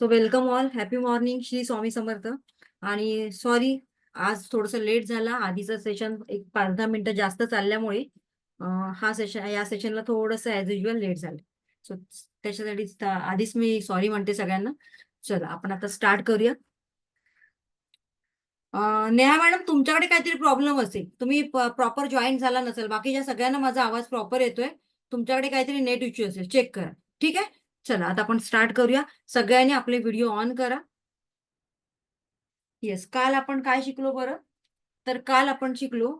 So welcome all, happy morning, Shri Swami Samarth. आणि sorry, आज थोडंसं लेट झाला. आधीचं सेशन एक 5-10 मिनिटं जास्त चालल्यामुळे या सेशनला थोडंसं ॲज युजल लेट झालं. सो त्याच्यासाठी आधीच मी सॉरी म्हणते सगळ्यांना. चला आपण आता स्टार्ट करूया. नेहा मॅडम, तुमच्याकडे काहीतरी प्रॉब्लेम असेल, तुम्ही प्रॉपर जॉईन झाला नसेल. बाकीच्या सगळ्यांना माझा आवाज प्रॉपर येतोय. तुमच्याकडे काहीतरी नेट इश्यू असेल, चेक करा. ठीक आहे, चला आता आपण स्टार्ट करूया. सगळ्यांनी आपले व्हिडिओ ऑन करा. येस, काल आपण काय शिकलो बरं? तर काल आपण शिकलो,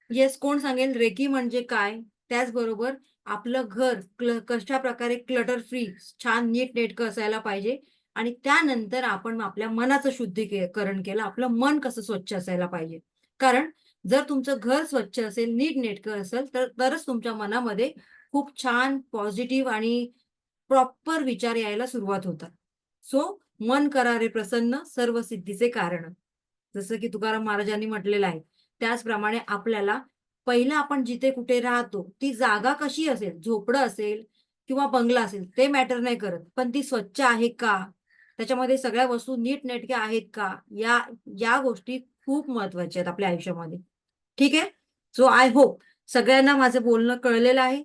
येस, कोण सांगेल रेकी म्हणजे काय, त्याचबरोबर आपलं घर कशा प्रकारे क्लटर फ्री, छान नीट नेटकं असायला पाहिजे. आणि त्यानंतर आपण आपल्या मनाचं शुद्धीकरण केलं, आपलं मन कसं स्वच्छ असायला पाहिजे. कारण जर तुमचं घर स्वच्छ असेल, नीट नेटकं असेल, तरच तुमच्या मनामध्ये खूप छान पॉझिटिव्ह आणि प्रॉपर विचार यायला सुरुवात होतात. सो मन करा रे प्रसन्न, सर्व सिद्धीचे कारण. जसं की तुकाराम महाराजांनी म्हटलेलं आहे. त्याचप्रमाणे आपल्याला पहिलं आपण जिथे कुठे राहतो ती जागा कशी असेल, झोपडं असेल किंवा बंगला असेल, ते मॅटर नाही करत, पण ती स्वच्छ आहे का, त्याच्यामध्ये सगळ्या वस्तू नीटनेटक्या आहेत का, या या गोष्टी खूप महत्वाच्या आहेत आपल्या आयुष्यामध्ये. ठीक आहे. सो आय होप सगळ्यांना माझं बोलणं कळलेलं आहे.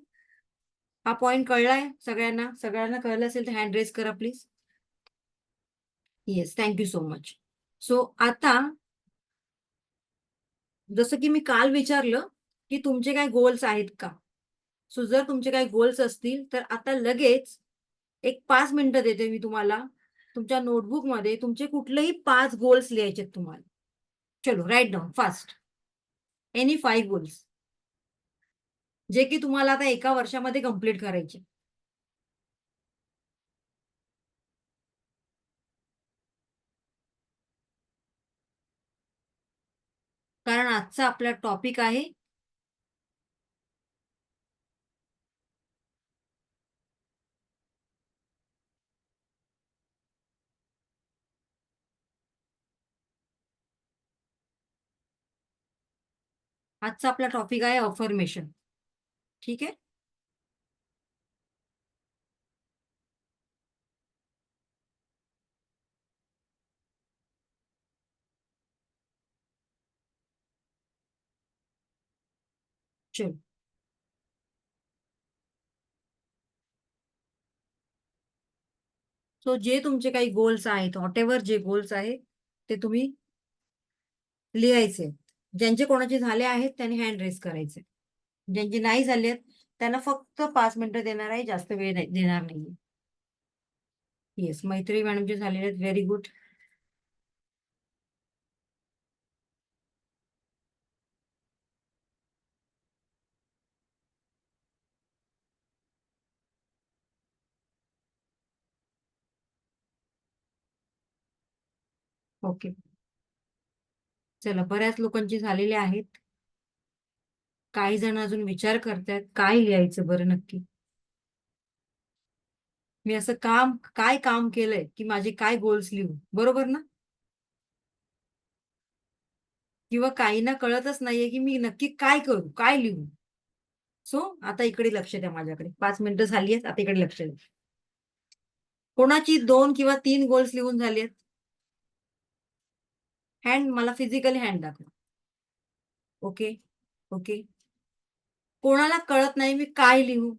हा पॉइंट कळलाय सगळ्यांना? सगळ्यांना कळलं असेल तर हँड रेज करा please. Yes, thank you so much. So आता जसं की मी काल विचारलं की तुमचे काय गोल्स आहेत का. सो जर तुमचे काही गोल्स असतील तर आता लगेच एक 5 मिनिटं देते मी तुम्हाला. तुमच्या नोटबुकमध्ये तुमचे कुठलेही 5 गोल्स लिहायचे तुम्हाला. चलो, write down fast. Any 5 goals जे की तुम्हाला आता एका वर्षामध्ये कंप्लीट करायचे. कारण आजचा आपला टॉपिक आहे अफर्मेशन. ठीक आहे. चलो, सो जे तुमचे काही गोल्स आहेत, व्हॉट एव्हर जे गोल्स आहेत, ते तुम्ही लिहायचे. ज्यांचे कोणाचे झाले आहेत त्यांनी हँड रेस करायचे. ज्यांचे नाही झाले आहेत त्यांना फक्त 5 मिनिटं देणार आहे, जास्त वेळ देणार नाहीये. येस, मैत्री मॅडमचे झालेले आहेत, व्हेरी गुड. ओके, चला, बऱ्याच लोकांची झालेले आहेत. काही जण अजून विचार करतायत काय लिहायचं बरं नक्की. मी असं काय काम केलंय की माझे काय गोल्स लिहू, बरोबर ना? किंवा काहींना कळतच नाहीये की मी नक्की काय करू, काय लिहू. सो आता इकडे लक्ष द्या माझ्याकडे. 5 मिनिटं झाली आहेत, आता इकडे लक्ष द्या. कोणाची 2 किंवा 3 गोल्स लिहून झाली आहेत? हँड मला फिजिकली हँड दाखवा. Okay, okay. कोणाला कळत नाही मी काय लिहू,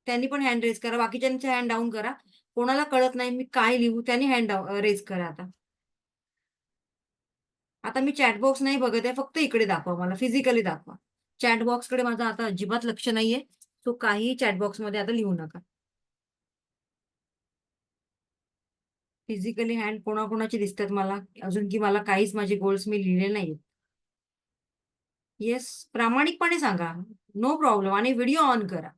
त्यांनी पण हँड रेज करा. बाकीच्यांचे हँड डाऊन करा. कोणाला कळत नाही मी काय लिहू, त्यांनी हँड रेज करा. आता आता मी चॅट बॉक्स नाही बघत आहे, फक्त इकडे दाखवा, मला फिजिकली दाखवा. चॅट बॉक्सकडे माझं आता अजिबात लक्ष नाहीये. तो काही चॅट बॉक्समध्ये आता लिहू नका. फिजिकली हँड कोणाकोणाचे दिसतात मला अजून, की मला काहीच माझे गोल्स मी लिहिले नाहीत. येस, प्रामाणिकपणे सांगा, नो प्रॉब्लेम. आणि व्हिडिओ ऑन करा.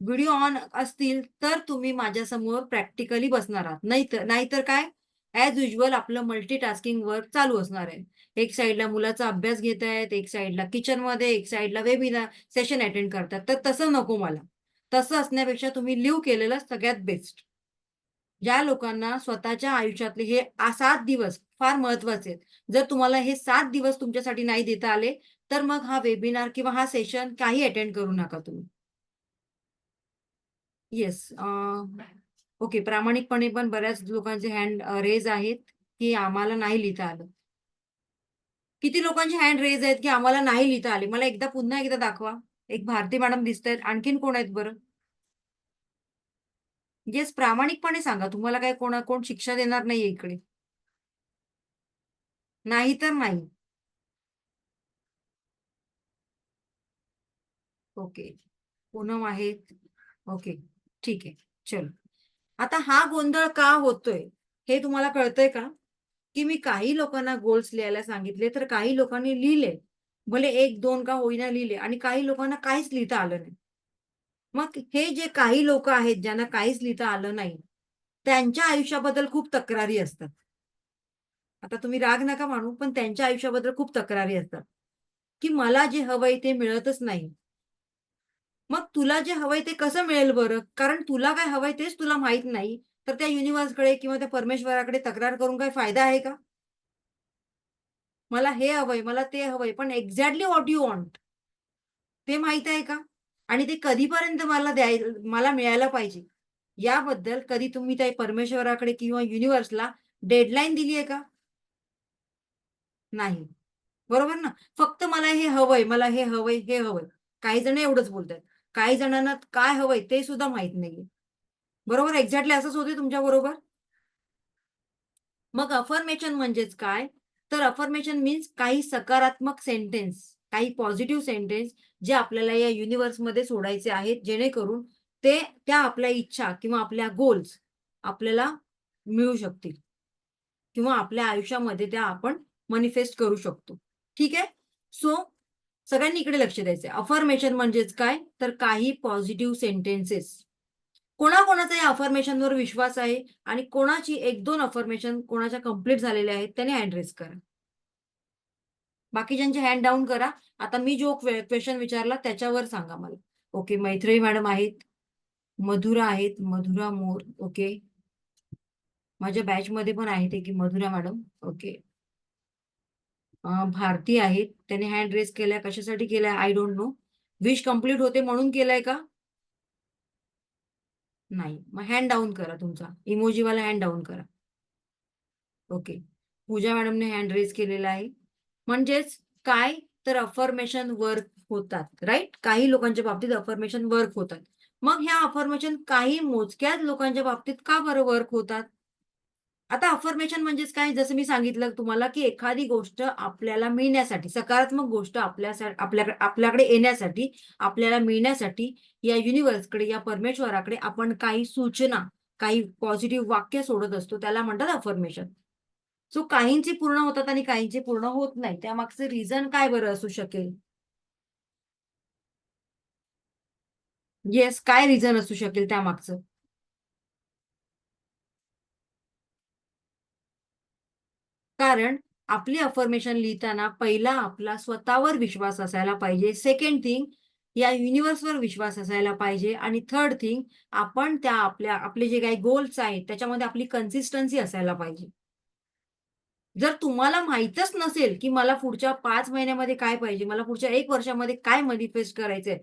व्हिडिओ ऑन असतील तर तुम्ही माझ्यासमोर प्रॅक्टिकली बसणार आहात. नाहीतर काय, ॲज युज्युअल आपलं मल्टीटास्किंग वर्क चालू असणार आहे. एक साईडला मुलाचा अभ्यास घेत आहेत, एक साईडला किचनमध्ये, एक साईडला वेबिनार सेशन अटेंड करतात. तर तसं नको मला. तसं असण्यापेक्षा तुम्ही लिव्ह केलेलं सगळ्यात बेस्ट. ज्या लोकांना स्वतःच्या आयुष्यातले हे 7 दिवस फार महत्वाचे आहेत. जर तुम्हाला हे 7 दिवस तुमच्यासाठी नाही देता आले, तर मग हा वेबिनार किंवा हा सेशन काही अटेंड करू नका तुम्ही. येस. ओके, प्रामाणिकपणे पण बऱ्याच लोकांचे हँड रेज आहेत, की आम्हाला नाही लिहिता आलं. किती लोकांचे हँड रेज आहेत, की आम्हाला नाही लिहिता आले? मला पुन्हा एकदा दाखवा. एक भारती मॅडम दिसतायत. आणखीन कोण आहेत बरं? येस, प्रामाणिकपणे सांगा. तुम्हाला काय कोण शिक्षा देणार नाहीये इकडे. नाही तर नाही. ओके. पूनम आहेत. ओके. ठीक आहे. चलो. आता हा गोंधळ का होतोय, हे तुम्हाला कळतंय का? की मी काही लोकांना गोल्स लिहायला सांगितले, तर काही लोकांनी लिहिले. भले 1-2 का होईना लिहिले आणि काही लोकांना काहीच लिहिता आलं नाही. मग हे जे काही लोकं आहेत, ज्यांना काहीच लिहिता आलं नाही, त्यांच्या आयुष्याबद्दल खूप तक्रारी असतात. आता तुम्ही राग नका मानू, पण त्यांच्या आयुष्याबद्दल खूप तक्रारी असतात, की मला जे हवंय ते मिळतच नाही. मग तुला जे हवंय ते कसं मिळेल बरं? कारण तुला काय हवंय तेच तुला माहीत नाही, तर त्या युनिव्हर्सकडे किंवा त्या परमेश्वराकडे तक्रार करून काही फायदा आहे का? मला हे हवंय, मला ते हवंय, पण एक्झॅक्टली व्हॉट यू वॉन्ट ते माहीत आहे का? आणि ते कधीपर्यंत मला मिळायला पाहिजे, याबद्दल कधी तुम्ही त्या परमेश्वराकडे किंवा युनिव्हर्सला डेडलाईन दिली आहे का? नाही. बरोबर ना? फक्त मला हे हवंय, मला हे हवंय, हे हवंय. काही जण एवढंच बोलतात. काही जणांना काय हवंय ते सुद्धा माहीत नाहीये. बरोबर, एक्झॅक्टली असंच होतंय तुमच्याबरोबर? मग अफर्मेशन म्हणजेच काय? तर अफर्मेशन मीन्स काही सकारात्मक सेंटेन्स, काही पॉझिटिव्ह सेंटेन्स जे आपल्याला या युनिव्हर्समध्ये सोडायचे आहेत, जेणेकरून त्या आपल्या इच्छा किंवा आपल्या गोल्स आपल्याला मिळू शकतील किंवा आपल्या आयुष्यामध्ये त्या आपण मॅनिफेस्ट करू शकतो. ठीक आहे? सो सगळ्यांनी इकडे लक्ष द्यायचंय. अफर्मेशन म्हणजेच काय? तर काही पॉझिटिव्ह सेंटेन्सेस. कोणाकोणाचा या अफर्मेशनवर विश्वास आहे आणि कोणाची 1-2 अफर्मेशन कोणाच्या कंप्लीट झालेल्या आहेत, त्याने हँड रेज करा. बाकीच्यांचे हँड डाउन करा. आता मी जो क्वेशन विचारला त्याच्यावर सांगा मला. ओके, मैत्रेयी मॅडम आहेत, मधुरा आहेत, मधुरा मोर. ओके. माझ्या बॅचमध्ये पण आहेत की मधुरा मॅडम. ओके. भारती आहेत. त्याने हँड रेज केलाय. कशासाठी केलाय? I don't know. Wish complete होते म्हणून केलाय का? नाही. मग हँड डाउन करा तुमचा. इमोजीवाला हँड डाउन करा. ओके. पूजा मॅडमने हँड रेज केलेला आहे. म्हणजेच काय? तर अफर्मेशन वर्क होतात, राइट? काही लोकांच्या बाबतीत अफर्मेशन वर्क होतात. मग ह्या अफर्मेशन काही मोजक्याच लोकांच्या बाबतीत का बरं वर्क होतात? आता अफर्मेशन म्हणजेच काय? जसं मी सांगितलं तुम्हाला, की एखादी गोष्ट आपल्याला मिळण्यासाठी, सकारात्मक गोष्ट आपल्याकडे येण्यासाठी, आपल्याला मिळण्यासाठी या युनिव्हर्सकडे, या परमेश्वराकडे आपण काही सूचना, काही पॉझिटिव्ह वाक्य सोडत असतो. त्याला म्हणतात अफर्मेशन. सो काहींची पूर्ण होतात आणि काहींची पूर्ण होत नाही. त्यामागचं रिझन काय बरं असू शकेल? येस, काय रिझन असू शकेल त्यामागचं? कारण आपली अफर्मेशन लिहिताना पहिला आपला स्वतःवर विश्वास असायला पाहिजे. सेकंड थिंग या युनिव्हर्सवर विश्वास असायला पाहिजे आणि थर्ड थिंग आपण आपले जे काही गोल्स आहेत त्याच्यामध्ये आपली कन्सिस्टन्सी असायला पाहिजे. जर तुम्हाला माहीतच नसेल, की मला पुढच्या 5 महिन्यामध्ये काय पाहिजे, मला पुढच्या 1 वर्षामध्ये काय मॅनिफेस्ट करायचंय.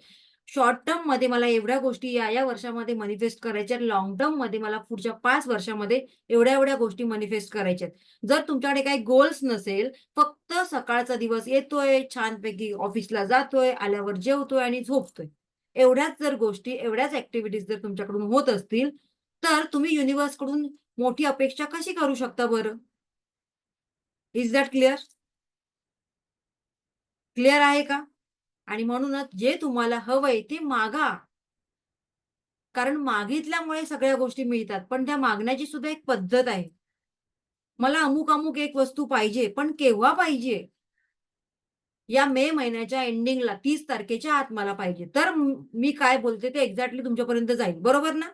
शॉर्ट टर्ममध्ये मला एवढ्या गोष्टी या वर्षामध्ये मॅनिफेस्ट करायच्या आहेत. लाँग टर्ममध्ये मला पुढच्या 5 वर्षामध्ये एवढ्या-एवढ्या गोष्टी मॅनिफेस्ट करायच्या आहेत. जर तुमच्याकडे काही गोल्स नसेल, फक्त सकाळचा दिवस येतोय, छानपैकी ऑफिसला जातोय, आल्यावर जेवतोय आणि झोपतोय. एवढ्याच जर गोष्टी, एवढ्याच ॲक्टिव्हिटीज जर तुमच्याकडून होत असतील, तर तुम्ही युनिव्हर्सकडून मोठी अपेक्षा कशी करू शकता बरं? इस दॅट क्लिअर? क्लिअर आहे का? आणि म्हणूनच जे तुम्हाला हवंय ते मागा. कारण मागितल्यामुळे सगळ्या गोष्टी मिळतात. पण त्या मागण्याची सुद्धा एक पद्धत आहे. मला अमुक-अमुक एक वस्तू पाहिजे, पण केव्हा पाहिजे? या मे महिन्याच्या एंडिंगला 30 तारखेच्या आत मला पाहिजे. तर मी काय बोलते ते एक्झॅक्टली तुमच्यापर्यंत जाईल. बरोबर ना?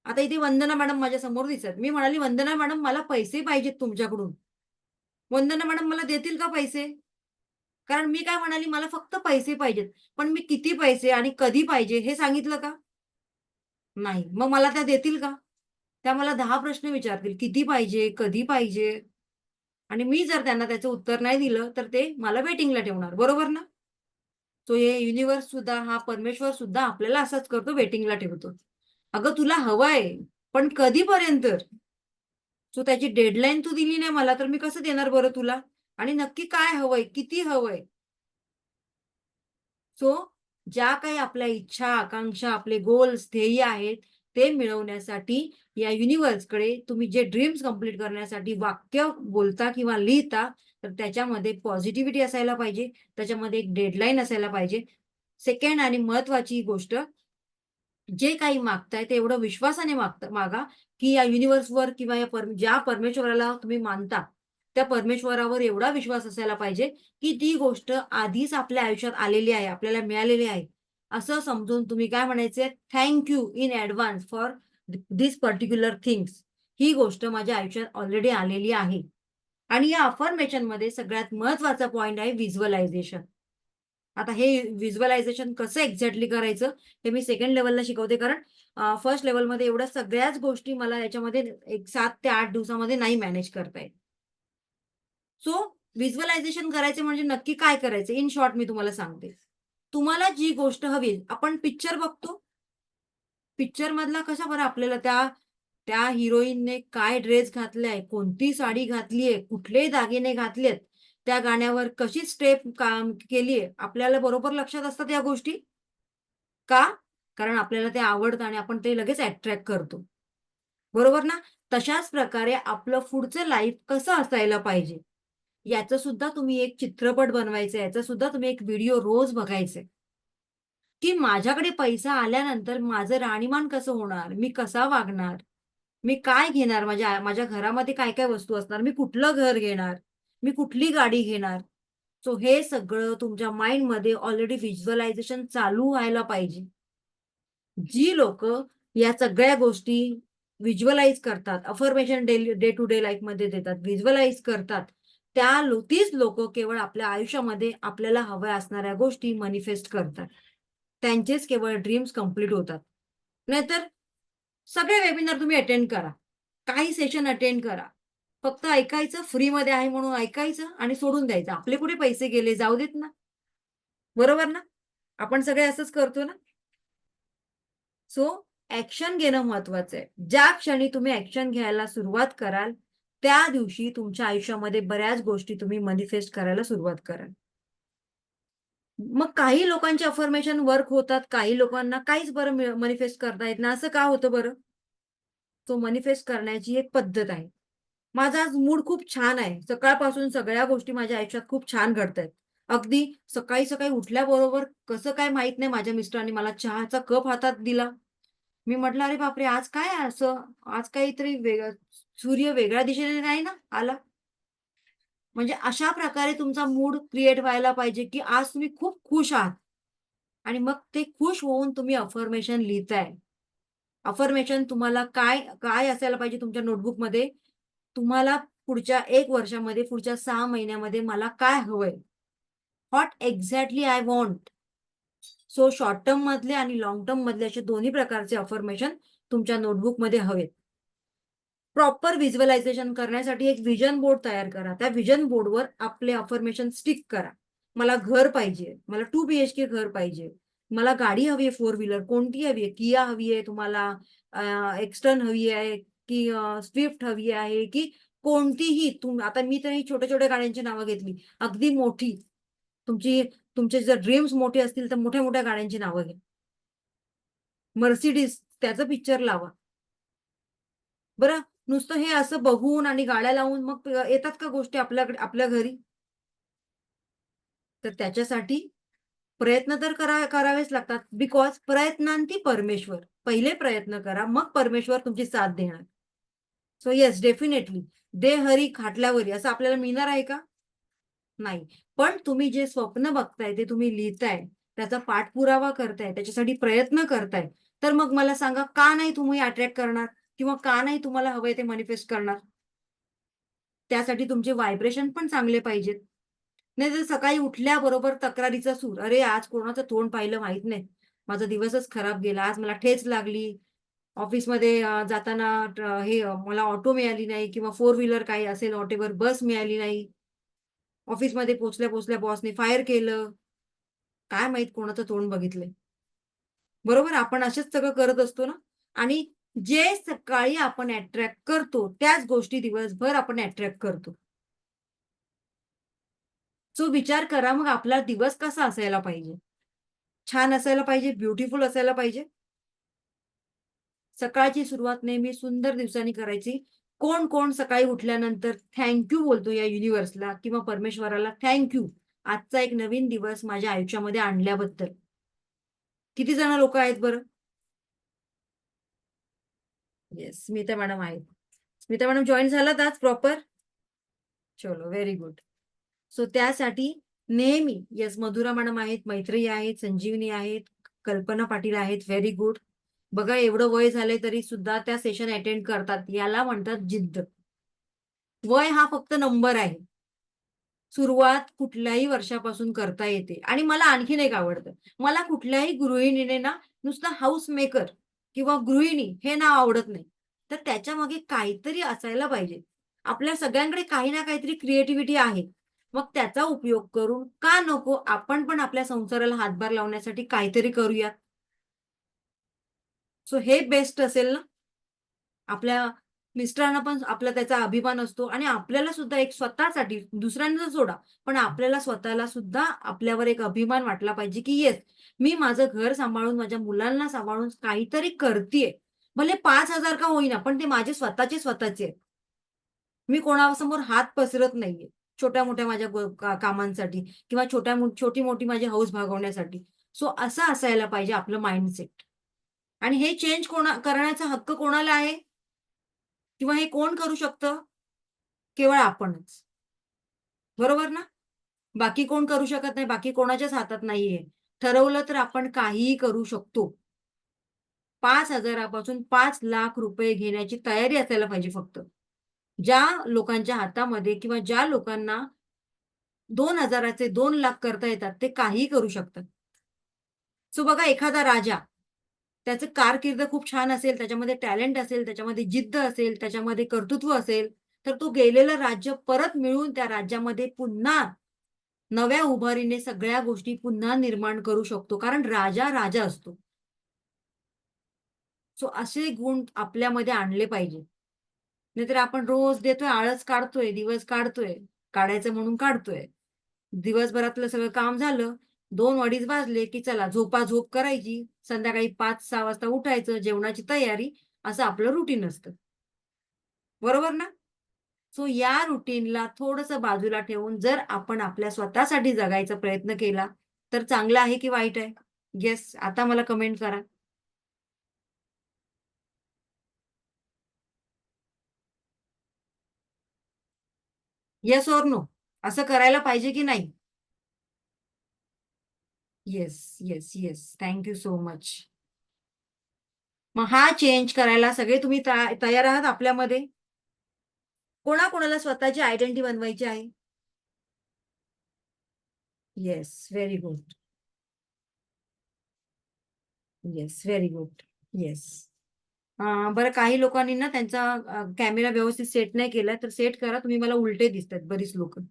आता इथे वंदना मॅडम माझ्या समोर दिसतात. मी म्हणाली, "वंदना मॅडम मला पैसे पाहिजेत तुमच्याकडून." वंदना मॅडम मला देतील का पैसे? कारण मी काय म्हणाली, "मला फक्त पैसे पाहिजेत." पण मी किती पैसे आणि कधी पाहिजे हे सांगितलं का? नाही. मग मला त्या देतील का? त्या मला 10 प्रश्न विचारतील. किती पाहिजे? कधी पाहिजे? आणि मी जर त्यांना त्याचं उत्तर नाही दिलं, तर ते मला वेटिंगला ठेवणार. बरोबर ना? तो हे युनिव्हर्स सुद्धा, हा परमेश्वर सुद्धा आपल्याला असाच करतो, वेटिंगला ठेवतो. "अगं तुला हवंय." पण कधीपर्यंत? सो त्याची डेडलाईन तू दिली नाही मला, तर मी कसं देणार बरं तुला? आणि नक्की काय हवंय? किती हवंय? सो ज्या काही आपल्या इच्छा, आकांक्षा, आपले गोल्स, ध्येय आहेत, ते मिळवण्यासाठी या युनिव्हर्सकडे तुम्ही जे ड्रीम्स कंप्लीट करण्यासाठी वाक्य बोलता किंवा लिहिता, तर त्याच्यामध्ये पॉझिटिव्हिटी असायला पाहिजे. त्याच्यामध्ये एक डेडलाईन असायला पाहिजे. सेकंड आणि महत्त्वाची गोष्ट, जे काही मागताय ते एवढं विश्वासाने मागा, की या युनिव्हर्सवर किंवा ज्या परमेश्वराला तुम्ही मानता, त्या परमेश्वरावर एवढा विश्वास असायला पाहिजे, की ती गोष्ट आधीच आपल्या आयुष्यात आलेली आहे, आपल्याला मिळालेली आहे. असं समजून तुम्ही काय म्हणायचंय, thank you in advance for this particular things. ही गोष्ट माझ्या आयुष्यात ऑलरेडी आलेली आहे. आणि या अफर्मेशनमध्ये सगळ्यात महत्त्वाचा पॉइंट आहे व्हिज्युअलायझेशन. आता हे व्हिज्युअलायझेशन कसं एक्झॅक्टली करायचं, हे मी सेकंड लेव्हलला शिकवते. कारण फर्स्ट लेव्हलमध्ये एवढ्या सगळ्याच गोष्टी मला याच्यामध्ये एक 7 ते 8 दिवसामध्ये नाही मॅनेज करता येत. सो व्हिज्युअलायझेशन करायचे म्हणजे नक्की काय करायचं? इन शॉर्ट मी तुम्हाला सांगते. तुम्हाला जी गोष्ट हवी, आपण पिक्चर बघतो. पिक्चरमधला कसा बरं आपल्याला त्या त्या हिरोईनने काय ड्रेस घातलाय, कोणती साडी घातलीये, कुठले दागिने घातलेत, त्या गाण्यावर कशी स्टेप काम केलीये, आपल्याला बरोबर लक्षात असतात या गोष्टी. का? कारण आपल्याला ते आवडतं आणि आपण ते लगेच अट्रॅक्ट करतो. बरोबर ना? तशाच प्रकारे आपलं पुढचं लाईफ कसं असायला पाहिजे, याचं सुद्धा तुम्ही एक चित्रपट बनवायचा आहे. याचा सुद्धा तुम्ही एक व्हिडिओ रोज बघायचे. की माझ्याकडे पैसा आल्यानंतर माझं राहणीमान कसं होणार? मी कसा वागणार? मी काय घेणार? माझ्या माझ्या घरामध्ये काय-काय वस्तू असणार? मी कुठलं घर घेणार? मी कुठली गाडी घेणार? सो हे सगळं तुमच्या माइंडमध्ये ऑलरेडी व्हिज्युअलायझेशन चालू व्हायला पाहिजे. जी लोकं या सगळ्या गोष्टी व्हिज्युअलाइज करतात, अफर्मेशन डे टू डे लाईफमध्ये देतात, व्हिज्युअलाइज करतात, तीच लोकं केवळ आपल्या आयुष्यामध्ये आपल्याला हव्या असणाऱ्या गोष्टी मॅनिफेस्ट करतात. त्यांचेच केवळ ड्रीम्स कंप्लीट होतात. नाहीतर सगळे वेबिनार तुम्ही अटेंड करा. काही सेशन अटेंड करा. फक्त ऐकायचं, फ्रीमध्ये आहे म्हणून ऐकायचं आणि सोडून द्यायचं. आपले कुठे पैसे गेले? जाऊ देत ना. बरोबर ना? आपण सगळे असंच करतो ना? सो ॲक्शन घेणं महत्वाचं आहे. ज्या क्षणी तुम्ही ॲक्शन घ्यायला सुरुवात कराल, त्या दिवशी तुमच्या आयुष्यामध्ये बऱ्याच गोष्टी तुम्ही मॅनिफेस्ट करायला सुरुवात कराल. मग काही लोकांचे अफर्मेशन वर्क होतात, काही लोकांना काहीच बरं मॅनिफेस्ट करता येत नाही. असं का होतं बरं? तो मॅनिफेस्ट करण्याची एक पद्धत आहे. माझा आज मूड खूप छान आहे. सकाळपासून सगळ्या गोष्टी माझ्या आयुष्यात खूप छान घडतायत. अगदी सकाळी-सकाळी उठल्याबरोबर कसं काय माहीत नाही माझ्या मिस्टरांनी मला चहाचा कप हातात दिला. मी म्हटलं, "अरे बापरे! आज काय आहे असं? आज काहीतरी सूर्य वेगळ्या दिशेने नाही ना आला?" म्हणजे अशा प्रकारे तुमचा मूड क्रिएट व्हायला पाहिजे, की आज तुम्ही खूप खुश आहात आणि मग ते खुश होऊन तुम्ही अफर्मेशन लिहिताय. अफर्मेशन तुम्हाला काय काय असायला पाहिजे तुमच्या नोटबुकमध्ये? तुम्हाला पुढच्या 1 वर्षामध्ये, पुढच्या 6 महिन्यामध्ये मला काय हवंय? What exactly I want? So short term मधले आणि लाँग टर्म मधले असे दोन्ही प्रकारचे अफर्मेशन तुमच्या नोटबुकमध्ये हवेत. प्रॉपर व्हिज्युअलायझेशन करण्यासाठी एक व्हिजन बोर्ड तयार करा. त्या व्हिजन बोर्डवर आपले अफर्मेशन स्टिक करा. मला घर पाहिजे, मला 2 बीएचके घर पाहिजे, मला गाडी हवी आहे 4 व्हीलर कोणती हवी आहे? Kia हवी आहे तुम्हाला, एक्स्टर्न हवी आहे, की स्विफ्ट हवी आहे, की कोणतीही आता मी तर ही छोट्या-छोट्या गाड्यांची नावं घेतली. अगदी मोठी तुमचे जर ड्रीम्स मोठे असतील, तर मोठ्या-मोठ्या गाड्यांची नावं घ्या. Mercedes त्याचं पिक्चर लावा. बरं, नुसतं हे असं बघून आणि गाड्या लावून मग येतात का गोष्टी आपल्याकडे आपल्या घरी? तर त्याच्यासाठी प्रयत्न तर करावेच लागतात. बिकॉज प्रयत्नांती परमेश्वर. पहिले प्रयत्न करा, मग परमेश्वर तुमची साथ देणार. So yes, definitely. "दे हरी खाटल्यावरी" असं आपल्याला मिळणार आहे का? नाही. पण तुम्ही जे स्वप्न बघताय, ते तुम्ही लिहिताय, त्याचा पाठपुरावा करताय, त्याच्यासाठी प्रयत्न करताय, तर मग मला सांगा का नाही तुम्ही अट्रॅक्ट करणार? किंवा का नाही तुम्हाला हवंय ते मॅनिफेस्ट करणार? त्यासाठी तुमचे व्हायब्रेशन पण चांगले पाहिजेत. नाहीतर सकाळी उठल्याबरोबर तक्रारीचा सूर. "अरे, आज कोणाचं तोंड पाहिलं माहीत नाही. माझा दिवसच खराब गेला. आज मला ठेच लागली. ऑफिसमध्ये जाताना मला ऑटो मिळाली नाही किंवा फोर व्हीलर काही असेल व्हॉटएव्हर बस मिळाली नाही. ऑफिसमध्ये पोहोचल्या-पोहोचल्या बॉसने फायर केलं. काय माहीत कोणाचं तोंड बघितलंय." बरोबर? आपण असेच सगळं करत असतो ना आणि जे सकाळी आपण अट्रॅक्ट करतो त्याच गोष्टी दिवसभर आपण अट्रॅक्ट करतो. सो विचार करा मग आपला दिवस कसा असायला पाहिजे? छान असायला पाहिजे, ब्युटिफुल असायला पाहिजे. सकाळची सुरुवात नेहमी सुंदर दिवसांनी करायची. कोण सकाळी उठल्यानंतर थँक यू बोलतो या युनिव्हर्सला किंवा परमेश्वराला थँक यू. आजचा एक नवीन दिवस माझ्या आयुष्यामध्ये आणल्याबद्दल. किती जण लोकं आहेत बरं? येस, स्मिता मॅडम आहेत. स्मिता मॅडम जॉइन झालात आज प्रॉपर? चलो व्हेरी गुड. सो त्यासाठी नेहमी येस मधुरा मॅडम आहेत, मैत्रेयी आहेत, संजीवनी आहेत, कल्पना पाटील आहेत. Very good. बघा एवढं वय झालंय तरी सुद्धा त्या सेशन अटेंड करतात. याला म्हणतात जिद्द. वय हा फक्त नंबर आहे. सुरुवात कुठल्याही वर्षापासून करता येते आणि मला आणखीन एक आवडतं. मला कुठल्याही गृहिणीने ना नुसतं हाऊस मेकर किंवा गृहिणी हे नाव आवडत नाही. तर त्याच्यामागे काहीतरी असायला पाहिजे. आपल्या सगळ्यांकडे काही ना काहीतरी क्रिएटिव्हिटी आहे. मग त्याचा उपयोग करून का नको आपण पण आपल्या संसाराला हातभार लावण्यासाठी काहीतरी करूयात. सो हे बेस्ट असेल ना? आपल्या मिस्टरांना पण आपला त्याचा अभिमान असतो आणि आपल्याला सुद्धा एक स्वतःसाठी दुसऱ्यांना सोडा, पण आपल्याला स्वतःला सुद्धा आपल्यावर एक अभिमान वाटला पाहिजे, की येस मी माझं घर सांभाळून, माझ्या मुलांना सांभाळून काहीतरी करतीये. भले 5,000 का होईना, पण ते माझे स्वतःचे आहेत. मी कोणासमोर हात पसरत नाहीये. छोट्या-मोठ्या माझ्या कामांसाठी किंवा छोटी-मोठी माझी हौस भागवण्यासाठी. सो असं असायला पाहिजे आपलं माइंडसेट. आणि हे चेंज करण्याचा हक्क कोणाला आहे? किंवा हे कोण करू शकतं? केवळ आपणच. बरोबर ना? बाकी कोण करू शकत नाही. बाकी कोणाच्याच हातात नाहीये. ठरवलं तर आपण काहीही करू शकतो. 5,000 पासून 5,00,000 घेण्याची तयारी असायला पाहिजे फक्त. ज्या लोकांच्या हातामध्ये किंवा ज्या लोकांना 2,000 चे 2,00,000 करता येतात, ते काहीही करू शकतात. सो बघा एखादा राजा, त्याचं कारकीर्द खूप छान असेल, त्याच्यामध्ये टॅलेंट असेल, त्याच्यामध्ये जिद्द असेल, त्याच्यामध्ये कर्तृत्व असेल, तर तो गेलेलं राज्य परत मिळवून त्या राज्यामध्ये पुन्हा नव्या उभारीने सगळ्या गोष्टी पुन्हा निर्माण करू शकतो. कारण राजा, राजा असतो. सो असे गुण आपल्यामध्ये आणले पाहिजे. नाहीतर आपण रोज देतोय, आळस काढतोय, दिवस काढतोय. काढायचं म्हणून काढतोय. दिवसभरातलं सगळं काम झालं, 2-2:30 वाजले, की चला झोपाझोप करायची. संध्याकाळी 5-6 वाजता उठायचं, जेवणाची तयारी, असं आपलं रुटीन असतं. बरोबर ना? सो या रुटीनला थोडंसं बाजूला ठेवून जर आपण आपल्या स्वतःसाठी जगायचा प्रयत्न केला, तर चांगलं आहे की वाईट आहे? येस, आता मला कमेंट करा. Yes or no? असं करायला पाहिजे की नाही? Yes, yes, yes. Thank you so much. मग हा चेंज करायला सगळे तुम्ही तयार आहात आपल्यामध्ये? कोणाकोणाला स्वतःची आयडेंटिटी बनवायची आहे? Yes, very good. Yes, very good. Yes. बरं काही लोकांनी ना त्यांचा कॅमेरा व्यवस्थित सेट नाही केलाय, तर सेट करा. तुम्ही मला उलटे दिसतायत बरीच लोकं.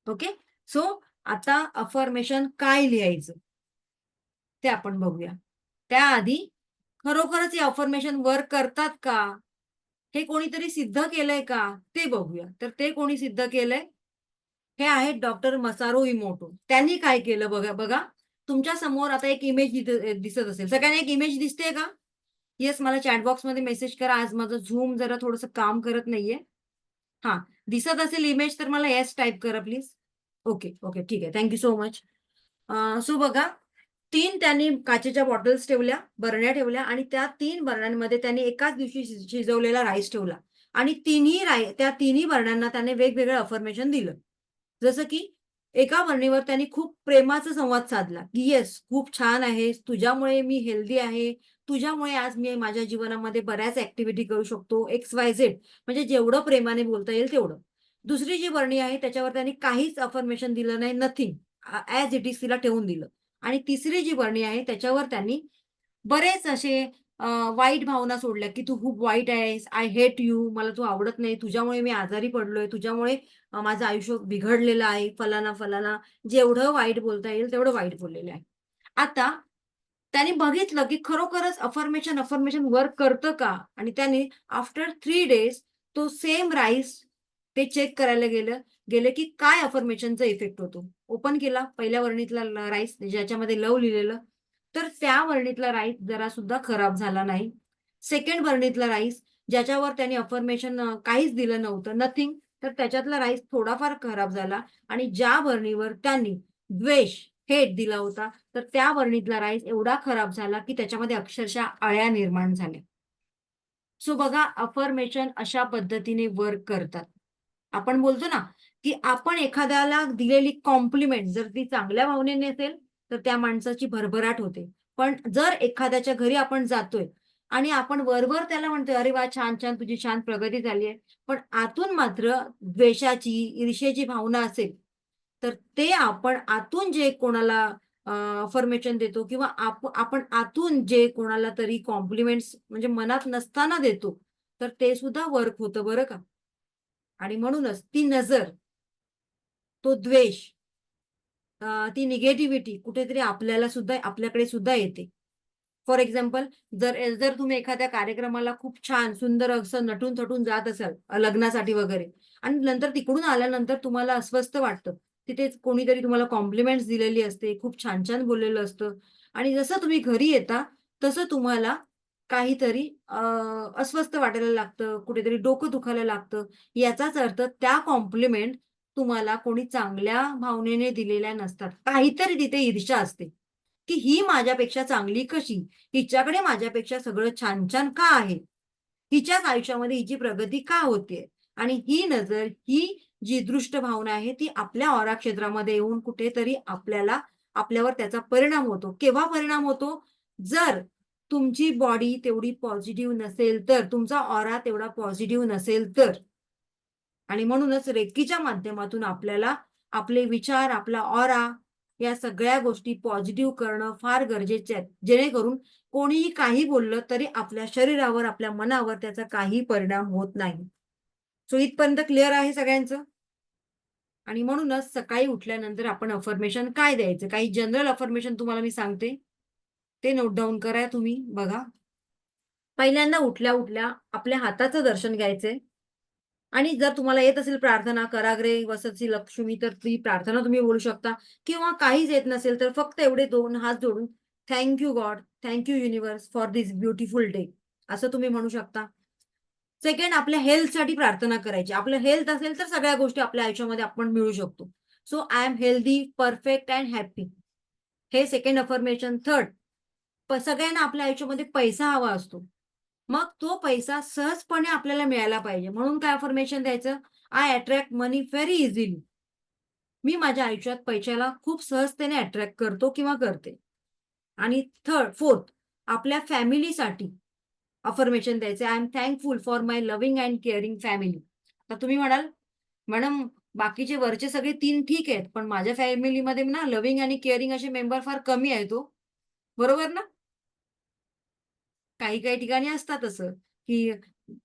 ओके. सो आता अफर्मेशन काय लिहायचं? ते आपण बघूया. त्याआधी खरोखरच हे अफर्मेशन वर्क करतात का? हे कोणीतरी सिद्ध केलंय का? ते बघूया. तर ते कोणी सिद्ध केलंय? हे आहेत डॉक्टर मसारू इमोटो. त्यांनी काय केलं बघा बघा. तुमच्या समोर आता एक इमेज दिसत असेल. सगळ्यांना एक इमेज दिसतेय का? येस, मला चॅट बॉक्समध्ये मेसेज करा. आज माझं Zoom जरा थोडंसं काम करत नाहीये. हां, दिसत असेल इमेज तर मला येस टाइप करा प्लीज. Okay, okay. ठीक आहे. Thank so much. सो बघा 3 त्यांनी काचेच्या बॉटल्स ठेवल्या, बरण्या ठेवल्या आणि त्या 3 बरण्यांमध्ये त्यांनी एकाच दिवशी शिजवलेला राईस ठेवला आणि त्या तिन्ही बरण्यांना त्याने वेगवेगळं अफर्मेशन दिलं. जसं की एका बरणीवर त्यांनी खूप प्रेमाचा संवाद साधला, की "येस, खूप छान आहेस. तुझ्यामुळे मी हेल्दी आहे. तुझ्यामुळे आज मी माझ्या जीवनामध्ये बऱ्याच ॲक्टिव्हिटी करू शकतो." XYZ म्हणजे जेवढं प्रेमाने बोलता येईल तेवढं. दुसरी जी बरणी आहे त्याच्यावर त्यांनी काहीच अफर्मेशन दिलं नाही, नथिंग. ॲज इट इज तिला ठेवून दिलं. आणि तिसरी जी बरणी आहे त्याच्यावर त्यांनी बरेच असे वाईट भावना सोडल्या, की "तू खूप वाईट आहेस. I hate you. मला तू आवडत नाही. तुझ्यामुळे मी आजारी पडलोय. तुझ्यामुळे माझं आयुष्य बिघडलेलं आहे." फलाना, फलाना. जेवढं वाईट बोलता येईल तेवढं वाईट बोललेलं आहे. आता त्याने बघितलं की खरोखरच अफर्मेशन वर्क करतं का? आणि त्याने आफ्टर 3 डेज तो सेम राईस ते चेक करायला गेले की काय अफर्मेशनचा इफेक्ट होतो. ओपन केला पहिल्या वर्णीतला राईस ज्याच्यामध्ये लव्ह लिहिलेलं, तर त्या वर्णीतला राईस जरासुद्धा खराब झाला नाही. सेकंड वर्णीतला राईस ज्याच्यावर त्याने अफर्मेशन काहीच दिलं नव्हतं, नथिंग, तर त्याच्यातला राईस थोडाफार खराब झाला आणि ज्या वर्णीवर त्यांनी द्वेष, हेट दिला होता, तर त्या वर्णीतला राईस एवढा खराब झाला, की त्याच्यामध्ये अक्षरशः अळ्या निर्माण झाल्या. सो बघा अफर्मेशन अशा पद्धतीने वर्क करतात. आपण बोलतो ना, की आपण एखाद्याला दिलेली कॉम्प्लिमेंट जर ती चांगल्या भावनेने असेल, तर त्या माणसाची भरभराट होते. पण जर एखाद्याच्या घरी आपण जातोय आणि आपण वरवर त्याला म्हणतोय, "अरे वाह! छान-छान तुझी छान प्रगती झाली आहे." पण आतून मात्र द्वेषाची, ईर्ष्येची भावना असेल, तर ते आपण आतून जे कोणाला अफर्मेशन देतो किंवा आपण आतून जे कोणाला तरी कॉम्प्लिमेंट्स म्हणजे मनात नसताना देतो, तर ते सुद्धा वर्क होतं बरं का. आणि म्हणूनच ती नजर, तो द्वेष, ती निगेटिव्हिटी कुठेतरी आपल्याला सुद्धा आपल्याकडे सुद्धा येते. फॉर एक्झाम्पल जर तुम्ही एखाद्या कार्यक्रमाला खूप छान सुंदर असं नटून-थटून जात असाल लग्नासाठी वगैरे आणि नंतर तिकडून आल्यानंतर तुम्हाला अस्वस्थ वाटतं. तिथे कोणीतरी तुम्हाला कॉम्प्लिमेंट्स दिलेली असते, खूप छान-छान बोललेलं असतं आणि जसं तुम्ही घरी येता, तसं तुम्हाला काहीतरी अस्वस्थ वाटायला लागतं, कुठेतरी डोकं दुखायला लागतं. याचाच अर्थ त्या कॉम्प्लिमेंट तुम्हाला कोणी चांगल्या भावनेने दिलेल्या नसतात. काहीतरी तिथे ईर्ष्या असते, की ही माझ्यापेक्षा चांगली कशी? हिच्याकडे माझ्यापेक्षा सगळं छान-छान का आहे? हिच्याच आयुष्यामध्ये हिची प्रगती का होतेय? आणि ही नजर, ही जी दृष्ट भावना आहे, ती आपल्या ऑरा क्षेत्रामध्ये येऊन कुठेतरी आपल्यावर त्याचा परिणाम होतो. केव्हा परिणाम होतो? जर तुमची बॉडी तेवढी पॉझिटिव्ह नसेल तर, तुमचा ऑरा तेवढा पॉझिटिव्ह नसेल तर. आणि म्हणूनच रेकीच्या माध्यमातून आपल्याला आपले विचार, आपला ऑरा या सगळ्या गोष्टी पॉझिटिव्ह करणं फार गरजेचे आहेत. जेणेकरून कोणीही काही बोललं तरी आपल्या शरीरावर, आपल्या मनावर त्याचा काही परिणाम होत नाही. सो इथपर्यंत क्लिअर आहे सगळ्यांचं? आणि म्हणूनच सकाळी उठल्यानंतर आपण अफर्मेशन काय द्यायचं? काही जनरल अफर्मेशन तुम्हाला मी सांगते. ते नोट डाउन करा तुम्ही बघा. पहिल्यांदा उठल्या-उठल्या आपल्या हाताचं दर्शन घ्यायचंय. आणि जर तुम्हाला येत असेल प्रार्थना, कराग्रे वसती लक्ष्मी, तर ती प्रार्थना तुम्ही बोलू शकता किंवा काहीच येत नसेल, तर फक्त एवढे 2 हात जोडून thank you God, thank you universe for this beautiful day असं तुम्ही म्हणू शकता. सेकंड आपल्या हेल्थसाठी प्रार्थना करायची. आपलं हेल्थ असेल तर सगळ्या गोष्टी आपल्या आयुष्यामध्ये आपण मिळवू शकतो. So I am healthy, perfect and happy. हे सेकंड अफर्मेशन. थर्ड, सगळ्यांना आपल्या आयुष्यामध्ये पैसा हवा असतो. मग तो पैसा सहजपणे आपल्याला मिळायला पाहिजे. म्हणून काय अफर्मेशन द्यायचं? I attract money very easily. मी माझ्या आयुष्यात पैशाला खूप सहजतेने अट्रॅक्ट करतो किंवा करते. आणि फोर्थ आपल्या फॅमिलीसाठी अफर्मेशन द्यायचं. I am thankful for my loving and caring family. आता तुम्ही म्हणाल, "मॅडम बाकीचे वरचे सगळे 3 ठीक आहेत, पण माझ्या फॅमिलीमध्ये ना लव्हिंग आणि केअरिंग असे मेंबर फार कमी आहेत हो." बरोबर ना? काही-काही ठिकाणी असतात असं, की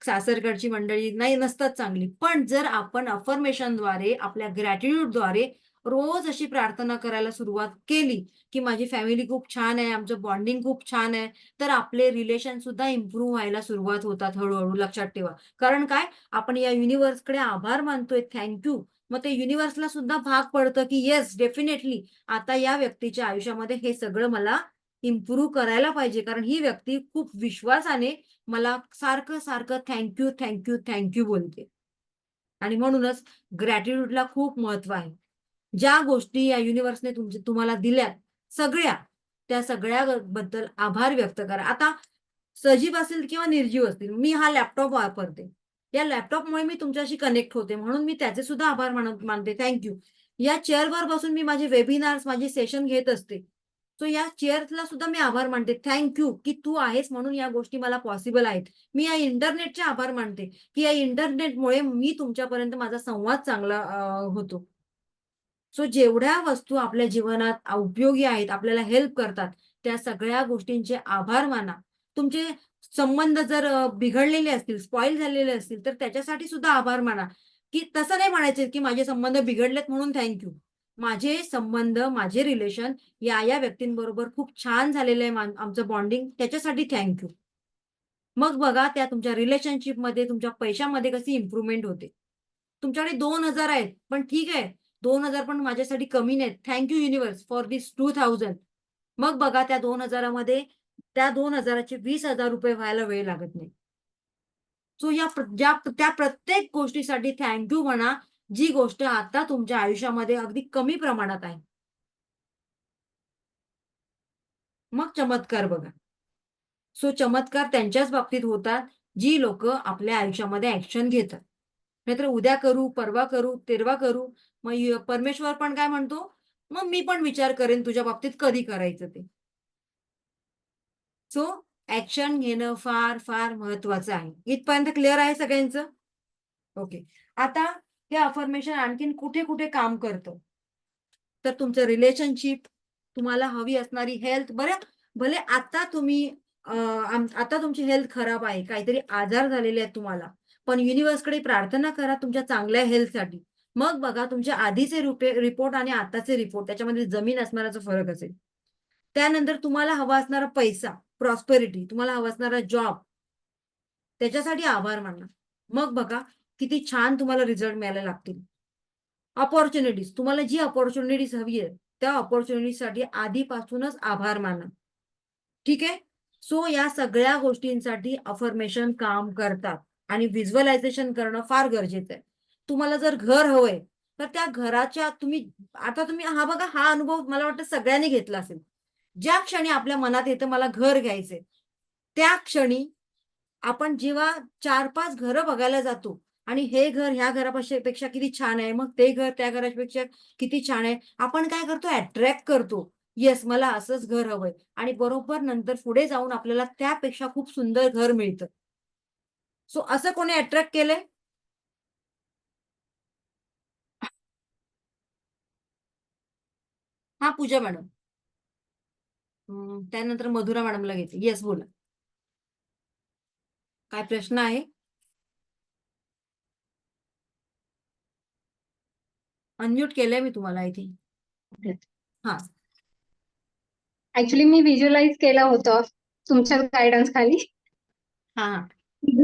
सासरकडची मंडळी नाही नसतात चांगली. पण जर आपण अफर्मेशनद्वारे, आपल्या ग्रॅटिट्यूडद्वारे रोज अशी प्रार्थना करायला सुरुवात केली, की माझी फॅमिली खूप छान आहे, आमचं बॉन्डिंग खूप छान आहे, तर आपले रिलेशन सुद्धा इम्प्रूव्ह व्हायला सुरुवात होतात हळू लक्षात ठेवा. कारण काय? आपण या युनिव्हर्सकडे आभार मानतोय, थँक मग ते युनिव्हर्सला सुद्धा भाग पडतं, की येस डेफिनेटली आता या व्यक्तीच्या आयुष्यामध्ये हे सगळं मला इम्प्रूव्ह करायला पाहिजे. कारण ही व्यक्ती खूप विश्वासाने मला सारखं-सारखं थँक यू बोलते. आणि म्हणूनच ग्रॅटिट्यूडला खूप महत्त्व आहे. ज्या गोष्टी या युनिव्हर्सने तुम्हाला दिल्यात सगळ्या, त्या सगळ्या बद्दल आभार व्यक्त करा. आता सजीव असतील किंवा निर्जीव असतील, मी हा लॅपटॉप वापरते. या लॅपटॉपमुळे मी तुमच्याशी कनेक्ट होते, म्हणून मी त्याचे सुद्धा आभार मानते. या चेअरवर बसून मी माझे वेबिनार्स, माझे सेशन घेत असते. सो या चेअर्सला सुद्धा मी आभार मानते. की तू आहेस म्हणून या गोष्टी मला पॉसिबल आहेत. मी या इंटरनेटचे आभार मानते, की या इंटरनेटमुळे मी तुमच्यापर्यंत माझा संवाद चांगला होतो. सो जेवढ्या वस्तू आपल्या जीवनात उपयोगी आहेत, आपल्याला हेल्प करतात, त्या सगळ्या गोष्टींचे आभार माना. तुमचे संबंध जर बिघडलेले असतील, स्पॉईल झालेले असतील, तर त्याच्यासाठी सुद्धा आभार माना. की तसं नाही म्हणायचं, की माझे संबंध बिघडलेत म्हणून थँक माझे संबंध, माझे रिलेशन या व्यक्तींबरोबर खूप छान झालेलं आहे आमचं बॉन्डिंग, त्याच्यासाठी थँक मग बघा त्या तुमच्या रिलेशनशिपमध्ये, तुमच्या पैशामध्ये कशी इम्प्रूव्हमेंट होते. तुमच्याकडे 2,000 आहेत, पण ठीक आहे, 2,000 पण माझ्यासाठी कमी नाहीत. Thank you universe for this 2,000. मग बघा त्या 2,000 मध्ये त्या 2,000 चे ₹20,000 व्हायला वेळ लागत नाही. सो त्या प्रत्येक गोष्टीसाठी थँक यू म्हणा, जी गोष्ट आता तुमच्या आयुष्यामध्ये अगदी कमी प्रमाणात आहे. मग चमत्कार बघा. सो चमत्कार त्यांच्याच बाबतीत होतात, जी लोकं आपल्या आयुष्यामध्ये ॲक्शन घेतात. नाहीतर उद्या करू, परवा करू, तेरवा करू. मग परमेश्वर पण काय म्हणतो, "मग मी पण विचार करेन तुझ्या बाबतीत कधी करायचं ते." सो ॲक्शन घेणं फार, फार महत्वाचं आहे. इथपर्यंत क्लिअर आहे सगळ्यांचं? ओके. आता हे अफर्मेशन आणखीन कुठे-कुठे काम करतं? तर तुमचं रिलेशनशिप, तुम्हाला हवी असणारी हेल्थ बरं भले आता तुम्ही आता तुमची हेल्थ खराब आहे, काहीतरी आजार झालेले आहेत तुम्हाला, पण युनिव्हर्सकडे प्रार्थना करा तुमच्या चांगल्या हेल्थसाठी. मग बघा तुमचे आधीचे रिपोर्ट आणि आताचे रिपोर्ट त्याच्यामध्ये जमीन अस्मानाचा फरक असेल. त्यानंतर तुम्हाला हवा असणारा पैसा, प्रॉस्पेरिटी, तुम्हाला हवा असणारा जॉब, त्याच्यासाठी आभार माना. मग बघा किती छान तुम्हाला रिझल्ट मिळायला लागतील. अपॉर्च्युनिटीज तुम्हाला जी अपॉर्च्युनिटीज हवी आहे, त्या अपॉर्च्युनिटीसाठी आधीपासूनच आभार माना. ठीक आहे? सो या सगळ्या गोष्टींसाठी अफर्मेशन काम करतात आणि व्हिज्युअलायझेशन करणं फार गरजेचं आहे. तुम्हाला जर घर हवंय, तर त्या घराच्या तुम्ही हा बघा हा अनुभव मला वाटतं सगळ्यांनी घेतला असेल. ज्या क्षणी आपल्या मनात येतं मला घर घ्यायचंय, त्या क्षणी आपण जेव्हा 4-5 घरं बघायला जातो आणि हे घर ह्या पेक्षा किती छान आहे, मग ते घर त्या घरापेक्षा किती छान आहे. आपण काय करतो अट्रॅक्ट करतो. येस, मला असंच घर हवंय आणि बरोबर नंतर पुढे जाऊन आपल्याला त्यापेक्षा खूप सुंदर घर मिळतं. सो असं कोणी अट्रॅक्ट केलंय? हां, पूजा मॅडम. त्यानंतर मधुरा मॅडमला घेते. येस, बोला. काय प्रश्न आहे? अनम्यूट केलंय मी तुम्हाला आय थिंक. हां. ऍक्च्युली मी व्हिज्युअलाइज केलं होतं तुमच्या गायडन्स खाली हां, हां.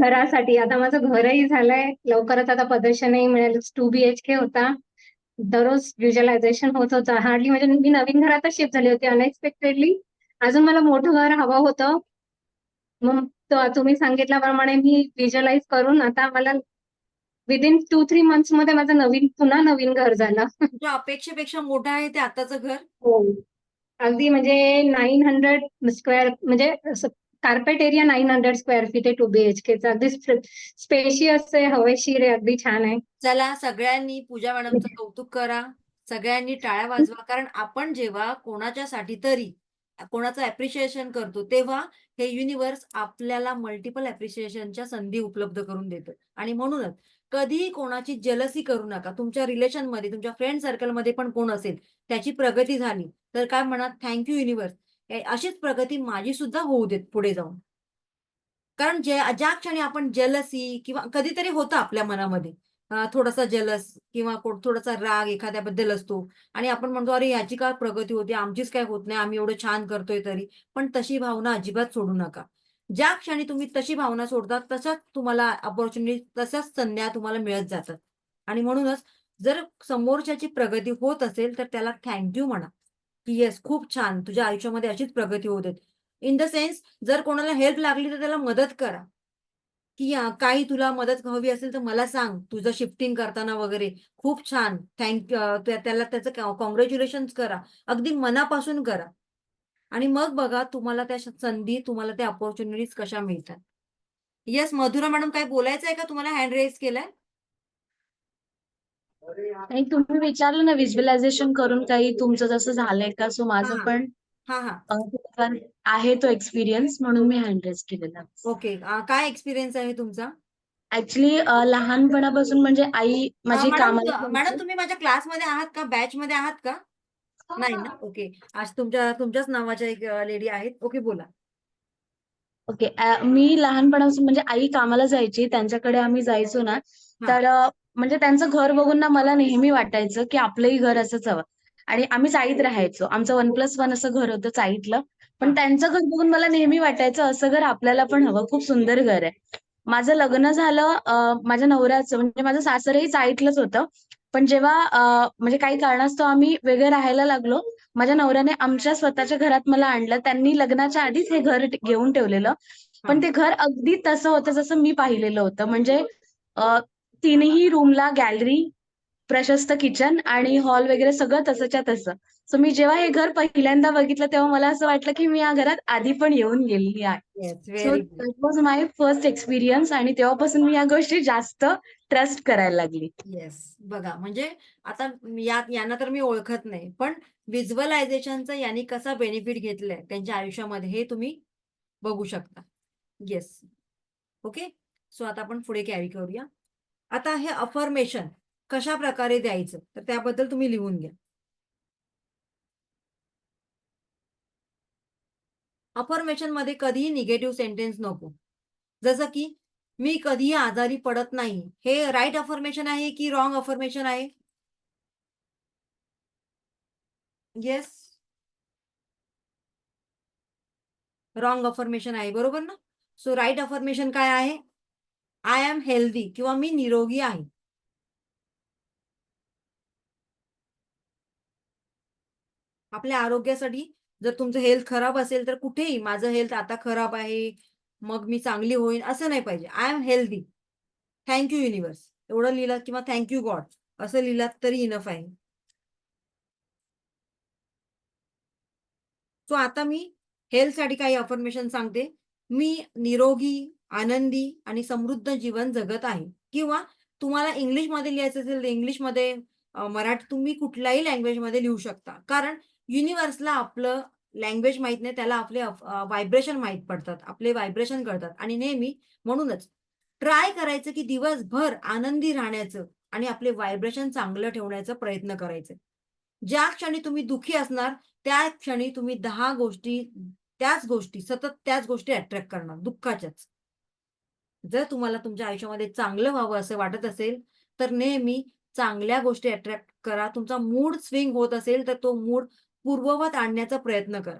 घरासाठी. आता माझं घरही झालंय, लवकरच आता पदर्शनही मिळेल. 2 BHK होता. दररोज व्हिज्युअलायझेशन होत होतं. हार्डली म्हणजे मी नवीन घरातच शिफ्ट झाली होती अनएक्सपेक्टेडली. अजून मला मोठं घर हवं होतं. मग तुम्ही सांगितल्याप्रमाणे मी व्हिज्युअलाइज करून आता मला विदिन 2-3 मंथ्स मध्ये माझं पुन्हा नवीन घर झालं. तुमच्या अपेक्षेपेक्षा मोठं आहे ते आत्ताचं घर? हो. अगदी म्हणजे 900 स्क्वेअर म्हणजे कार्पेट एरिया 900 स्क्वेअर फीट आहे 2 BHKचा. अगदी स्पेशियस आहे, हवेशीर आहे, अगदी छान आहे. चला सगळ्यांनी पूजा मॅडमचं कौतुक करा. सगळ्यांनी टाळ्या वाजवा. कारण आपण जेव्हा कोणाच्यासाठी तरी कोणाचं अप्रिशिएशन करतो, तेव्हा हे युनिव्हर्स आपल्याला मल्टिपल अप्रिशिएशनच्या संधी उपलब्ध करून देतं. आणि म्हणूनच कधीही कोणाची जेलसी करू नका. तुमच्या रिलेशनमध्ये, तुमच्या फ्रेंड सर्कलमध्ये पण कोण असेल, त्याची प्रगती झाली, तर काय म्हणा, थँक यू युनिव्हर्स. अशीच प्रगती माझी सुद्धा होऊ देत पुढे जाऊन. कारण ज्या क्षणी आपण जेलसी किंवा कधीतरी होतं आपल्या मनामध्ये थोडासा जेलस किंवा थोडासा राग एखाद्याबद्दल असतो आणि आपण म्हणतो, "अरे, याची काय प्रगती होते? आमचीच काय होत नाही? आम्ही एवढं छान करतोय तरी." पण तशी भावना अजिबात सोडू नका. ज्या क्षणी तुम्ही तशी भावना सोडता, तशाच तुम्हाला अपॉर्च्युनिटी, तशाच संध्या तुम्हाला मिळत जातात. आणि म्हणूनच जर समोरच्याची प्रगती होत असेल, तर त्याला थँक म्हणा, की "येस, खूप छान. तुझ्या आयुष्यामध्ये अशीच प्रगती होऊ देत." इन द सेन्स जर कोणाला हेल्प लागली तर त्याला मदत करा, की काही तुला मदत हवी असेल तर मला सांग, तुझं शिफ्टिंग करताना वगैरे. खूप छान. त्याला त्याचं काँग्रॅच्युलेशन्स करा. अगदी मनापासून करा. आणि मग बघा तुम्हाला त्या संधी, तुम्हाला त्या अपॉर्च्युनिटीज कशा मिळतात. येस, मधुरा मॅडम काही बोलायचं आहे का? तुम्हाला हँड रेज केलाय? आणि तुम्ही विचारलं ना व्हिज्युअलायझेशन करून काही तुमचं जसं झालंय का? सो हां, माझं हां. पण हां, हां. थोडाफार आहे तो एक्सपिरियन्स म्हणून मी हँड रेज केलेला. ओके. काय एक्सपिरियन्स आहे तुमचा? ऍक्च्युली लहानपणापासून म्हणजे आई माझी मॅडम कामाला मॅडम जायची. तुम्ही माझ्या क्लासमध्ये आहात का? बॅचमध्ये आहात का? नाही ना? ओके. आज तुमच्याच नावाच्या एक लेडी आहेत. ओके, बोला. ओके. मी लहानपणापासून म्हणजे आई कामाला जायची, त्यांच्याकडे आम्ही जायचो ना, हां. तर म्हणजे त्यांचं घर बघून ना मला नेहमी वाटायचं, की आपलंही घर असंच हवं. आणि आम्ही चाळीत राहायचो. आमचं 1+1 असं घर होतं चाळीतलं. पण हा. त्यांचं घर बघून मला नेहमी वाटायचं असं घर आपल्याला पण हवं. खूप सुंदर घर आहे. माझं लग्न झालं माझ्या नवऱ्याचं म्हणजे माझं सासरही चाळीतलंच होतं. पण जेव्हा म्हणजे काही कारणास्तव आम्ही वेगळे राहायला लागलो, माझ्या नवऱ्याने आमच्या स्वतःच्या घरात मला आणलं. त्यांनी लग्नाच्या आधीच हे घर घेऊन ठेवलेलं. हा. पण ते घर अगदी तसं होतं जसं मी पाहिलेलं होतं. म्हणजे अ, तीनही रूमला गॅलरी, प्रशस्त किचन आणि हॉल वगैरे सगळं तसंच्या तसं. सो मी जेव्हा हे घर पहिल्यांदा बघितलं तेव्हा मला असं वाटलं की मी या घरात आधी पण येऊन गेलेली आहे. Yes, so very good. That was my first experience आणि तेव्हापासून मी या गोष्टी जास्त ट्रस्ट करायला लागली. येस, बघा म्हणजे आता यांना तर मी ओळखत नाही, पण व्हिज्युअलायझेशनचा यांनी कसा बेनिफिट घेतलाय त्यांच्या आयुष्यामध्ये हे तुम्ही बघू शकता. येस. ओके. सो आता आपण पुढे कॅरी करूया. आता हे अफर्मेशन कशा प्रकारे द्यायचं तर त्याबद्दल तुम्ही लिहून घ्या. अफर्मेशन मध्ये कधीही निगेटिव्ह सेंटेन्स नको. जसं की मी कधीही आजारी पडत नाही. हे राईट अफर्मेशन आहे की रॉंग अफर्मेशन आहे? येस. रॉंग अफर्मेशन आहे, बरोबर ना? सो राईट अफर्मेशन काय आहे? आय एम हेल्दी किंवा मी निरोगी आहे. आपल्या आरोग्यासाठी जर तुमचं हेल्थ खराब असेल तर कुठेही माझं हेल्थ आता खराब आहे, मग मी चांगली होईन असं नाही पाहिजे. I am healthy. Thank you universe एवढं लिहिलात किंवा थँक यू गॉड असं लिहिलात तरी इनफ आहे. सो आता मी हेल्थसाठी काही अफर्मेशन सांगते. मी निरोगी, आनंदी आणि समृद्ध जीवन जगत आहे. किंवा तुम्हाला इंग्लिशमध्ये लिहायचं असेल तर इंग्लिशमध्ये, मराठी तुम्ही कुठल्याही लँग्वेजमध्ये लिहू शकता. कारण युनिव्हर्सला आपलं लँग्वेज माहीत नाही, त्याला आपले व्हायब्रेशन माहीत पडतात. आपले व्हायब्रेशन कळतात आणि नेहमी म्हणूनच ट्राय करायचं की दिवसभर आनंदी राहण्याचं आणि आपले व्हायब्रेशन चांगलं ठेवण्याचा प्रयत्न करायचे. ज्या क्षणी तुम्ही दुःखी असणार त्या क्षणी तुम्ही 10 गोष्टी, त्याच गोष्टी, सतत त्याच गोष्टी अट्रॅक्ट करणार, दुःखाच्याच. जर तुम्हाला तुमच्या आयुष्यामध्ये चांगलं व्हावं असं वाटत असेल, तर नेहमी चांगल्या गोष्टी अट्रॅक्ट करा. तुमचा मूड स्विंग होत असेल, तर तो मूड पूर्ववत आणण्याचा प्रयत्न करा.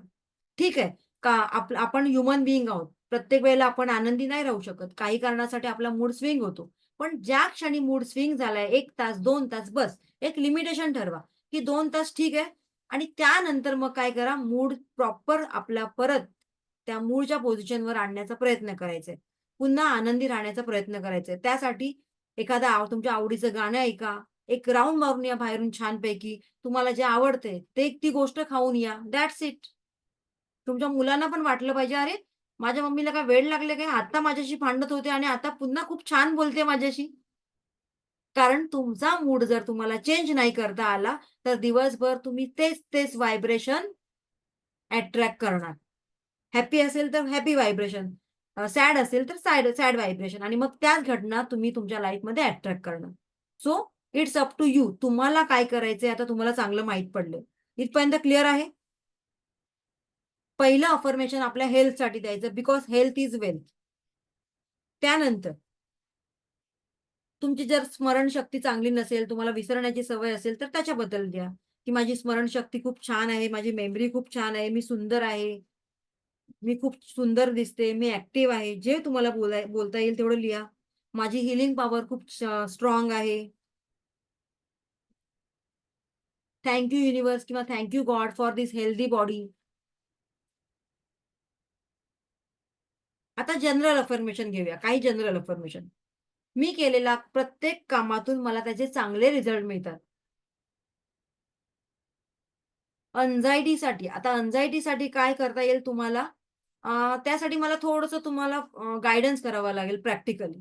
ठीक आहे. का आपण ह्युमन बीइंग आहोत. प्रत्येक वेळेला आपण आनंदी नाही राहू शकत. काही कारणासाठी आपला मूड स्विंग होतो. पण ज्या क्षणी मूड स्विंग झालाय 1 तास, 2 तास बस एक लिमिटेशन ठरवा, की 2 तास ठीक आहे आणि त्यानंतर मग काय करा, मूड प्रॉपर आपला परत त्या मूळच्या पोझिशनवर आणण्याचा प्रयत्न करायचा आहे. पुन्हा आनंदी राहण्याचा प्रयत्न करायचा आहे. त्यासाठी एखादं तुमच्या आवडीचं गाणं ऐका, एक राउंड मारून या बाहेरून छानपैकी. तुम्हाला जे आवडतंय ते ती गोष्ट खाऊन या. That's it. तुमच्या मुलांना पण वाटलं पाहिजे, "अरे, माझ्या मम्मीला काय वेड लागले काय? आता माझ्याशी भांडत होते आणि आता पुन्हा खूप छान बोलते माझ्याशी." कारण तुमचा मूड जर तुम्हाला चेंज नाही करता आला, तर दिवसभर तुम्ही तेच व्हायब्रेशन अट्रॅक्ट करणार. हॅपी असेल तर हॅपी व्हायब्रेशन, सॅड असेल तर सॅड व्हायब्रेशन आणि मग त्याच घटना तुम्ही तुमच्या लाईफमध्ये अट्रॅक्ट करणार. So it's up to you. तुम्हाला काय करायचंय आता तुम्हाला चांगलं माहीत पडलंय. इथपर्यंत क्लिअर आहे? पहिलं अफर्मेशन आपल्या हेल्थसाठी द्यायचं बिकॉज हेल्थ इज वेल्थ. त्यानंतर तुमची जर स्मरणशक्ती चांगली नसेल, तुम्हाला विसरण्याची सवय असेल, तर त्याच्याबद्दल द्या, की माझी स्मरणशक्ती खूप छान आहे, माझी मेमरी खूप छान आहे, मी सुंदर आहे, मी खूप सुंदर दिसते, मी ॲक्टिव्ह आहे. जे तुम्हाला बोलता येईल तेवढं लिहा. माझी हीलिंग पॉवर खूप स्ट्राँग आहे. थँक यू युनिव्हर्स किंवा thank you God for this healthy body. आता जनरल अफर्मेशन घेऊया. काही जनरल अफर्मेशन. मी केलेल्या प्रत्येक कामातून मला त्याचे चांगले रिझल्ट मिळतात. आता अँक्झायटीसाठी काय करता येईल तुम्हाला? त्यासाठी मला थोडंसं तुम्हाला गाईडन्स करावं लागेल प्रॅक्टिकली.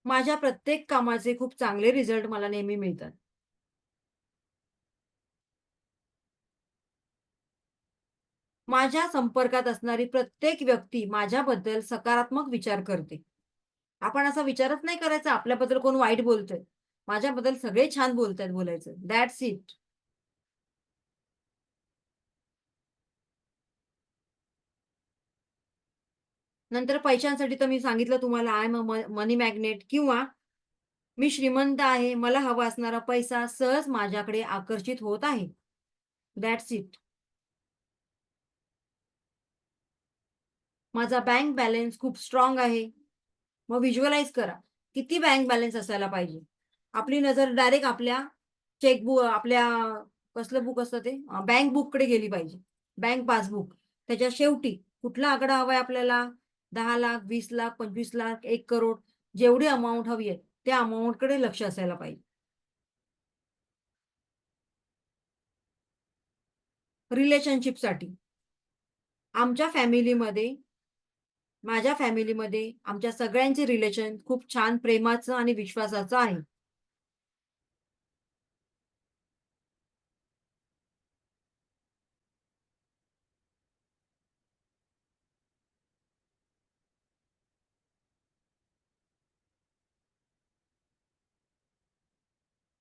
माझ्या प्रत्येक कामाचे खूप चांगले रिझल्ट मला नेहमी मिळतात. माझ्या संपर्कात असणारी प्रत्येक व्यक्ती माझ्याबद्दल सकारात्मक विचार करते. आपण असा विचारच नाही करायचा आपल्याबद्दल कोण वाईट बोलतंय. माझ्याबद्दल सगळे छान बोलतायत बोलायचं. That's it. नंतर पैशांसाठी तर मी सांगितलं तुम्हाला I am a money magnet, किंवा मी श्रीमंत आहे, मला हवा असणारा पैसा सहज माझ्याकडे आकर्षित होत आहे. That's it. माझा बँक बॅलन्स खूप स्ट्रॉंग आहे. मग व्हिज्युअलाइज करा, किती बँक बॅलन्स असायला पाहिजे. आपली नजर डायरेक्ट आपल्या चेकबुक, आपल्या कसलं बुक असतं ते, बँक बुककडे गेली पाहिजे. Bank passbook. त्याच्या शेवटी कुठला आकडा हवाय आपल्याला? 10,00,000, 20,00,000, 25,00,000, 1,00,00,000, जेवढी अमाउंट हवी आहे त्या अमाउंटकडे लक्ष असायला पाहिजे. रिलेशनशिपसाठी आमच्या फॅमिलीमध्ये, माझ्या फॅमिलीमध्ये आमच्या सगळ्यांचे रिलेशन खूप छान प्रेमाचं आणि विश्वासाचं आहे.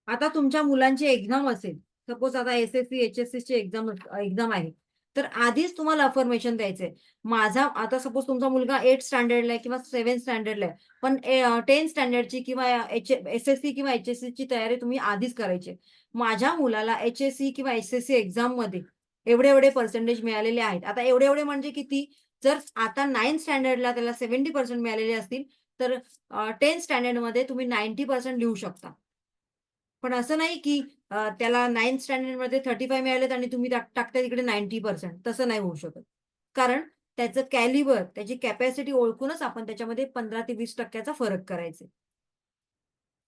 आता तुमच्या मुलांची एक्झाम असेल, सपोज आता एस-एस-सी, एच-एस-सीची एक्झाम आहे. तर आधीच तुम्हाला अफर्मेशन द्यायचंय. माझा आता सपोज तुमचा मुलगा 8th स्टँडर्डला आहे किंवा 7th स्टँडर्डला आहे. पण 10th स्टँडर्डची किंवा एस-एस-सी किंवा एच-एस-सीची तयारी तुम्ही आधीच करायची आहे. माझ्या मुलाला एच-एस-सी किंवा एस-एस-सी एक्झाममध्ये एवढे-एवढे पर्सेंटेज मिळालेले आहेत. आता एवढे-एवढे म्हणजे किती? जर आता 9th स्टँडर्डला त्याला 70% मिळालेले असतील, तर 10th स्टँडर्डमध्ये तुम्ही 90% लिहू शकता. पण असं नाही की त्याला 9th स्टँडर्डमध्ये 35 मिळालेत आणि तुम्ही टाकताय तिकडे 90%. तसं नाही होऊ शकत. कारण त्याचं कॅलिबर, त्याची कॅपॅसिटी ओळखूनच आपण त्याच्यामध्ये 15 ते 20% फरक करायचे.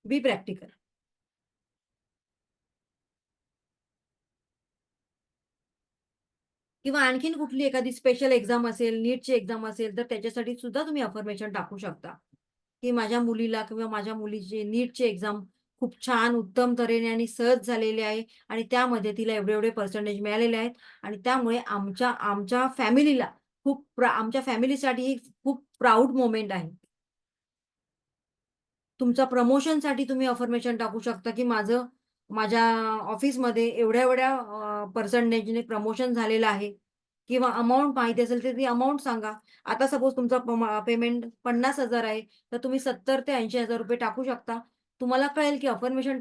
बी प्रॅक्टिकल. किंवा आणखीन कुठली एखादी स्पेशल एक्झाम असेल, नीटची एक्झाम असेल, तर त्याच्यासाठी सुद्धा तुम्ही अफर्मेशन टाकू शकता, की माझ्या मुलीला किंवा माझ्या मुलीची नीटची एक्झाम खूप छान, उत्तम तऱ्हेने आणि सहज झालेली आहे आणि त्यामध्ये तिला एवढे-एवढे पर्सेंटेज मिळालेले आहेत आणि त्यामुळे आमच्या आमच्या फॅमिलीला आमच्या फॅमिलीसाठी ही खूप प्राउड मोमेंट आहे. तुमच्या प्रमोशनसाठी तुम्ही अफर्मेशन टाकू शकता, की माझ्या ऑफिसमध्ये एवढ्या-एवढ्या पर्सेंटेजने प्रमोशन झालेलं आहे, किंवा अमाउंट माहिती असेल तर ती अमाउंट सांगा. आता सपोज तुमचा पेमेंट 50,000 आहे, तर तुम्ही 70,000 ते 80,000 रुपये टाकू शकता. तुम्हाला कळेल, की अफर्मेशन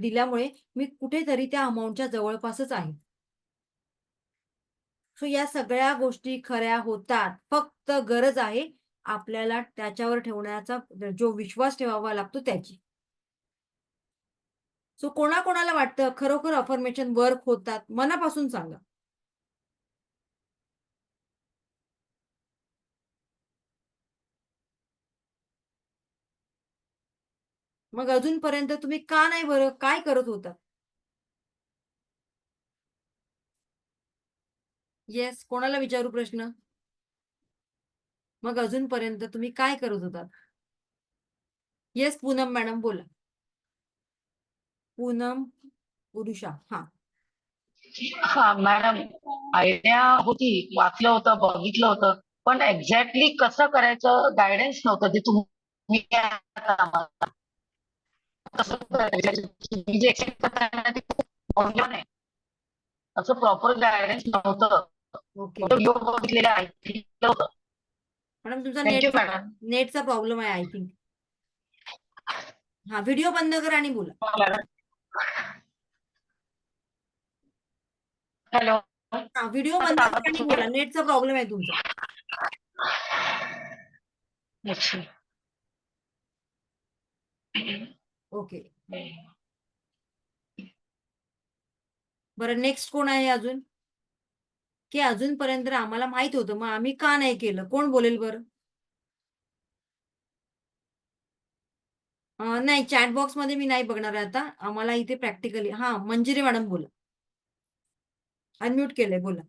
दिल्यामुळे मी कुठेतरी त्या अमाउंटच्या जवळपासच आहे. सो या सगळ्या गोष्टी खऱ्या होतात. फक्त गरज आहे आपल्याला त्याच्यावर ठेवण्याचा, जो विश्वास ठेवावा लागतो त्याची. सो कोणाकोणाला वाटतं खरोखर अफर्मेशन वर्क होतात? मनापासून सांगा. मग अजूनपर्यंत तुम्ही का नाही बरं? काय करत होता? येस, कोणाला विचारू प्रश्न? मग अजूनपर्यंत तुम्ही काय करत होतात? येस, पूनम मॅडम बोला. पूनम पुरुषा. हां. हा मॅडम, आयडिया होती, वाचलं होतं, बघितलं होतं, पण एक्झॅक्टली कसं करायचं गायडन्स नव्हतं. ते तुम्ही आता आम्हाला कसं करायचं, तुम्ही जे एक्सप्लेन करताय ना ते खूप ऑनलाईन आहे. असं प्रॉपर गायडन्स नव्हतं. ओके. व्हिडिओ बघितलेले ऐकलं होतं. मॅडम तुमचा थँक्यू मॅडम. नेटचा प्रॉब्लेम आहे आय थिंक. हां, व्हिडिओ बंद करा आणि बोला. Madam hello. हां, व्हिडिओ बंद करा आणि बोला. नेटचा प्रॉब्लेम आहे तुमचा. अच्छा. ओके. बरं, नेक्स्ट कोण आहे अजून? की अजूनपर्यंत आम्हाला माहित होतं, मग आम्ही का नाही केलं? कोण बोलेल बरं? नाही, चॅट बॉक्समध्ये मी नाही बघणार आहे आता. आम्हाला इथे प्रॅक्टिकली हां, मंजिरी मॅडम बोला. अनम्यूट केलंय, बोला.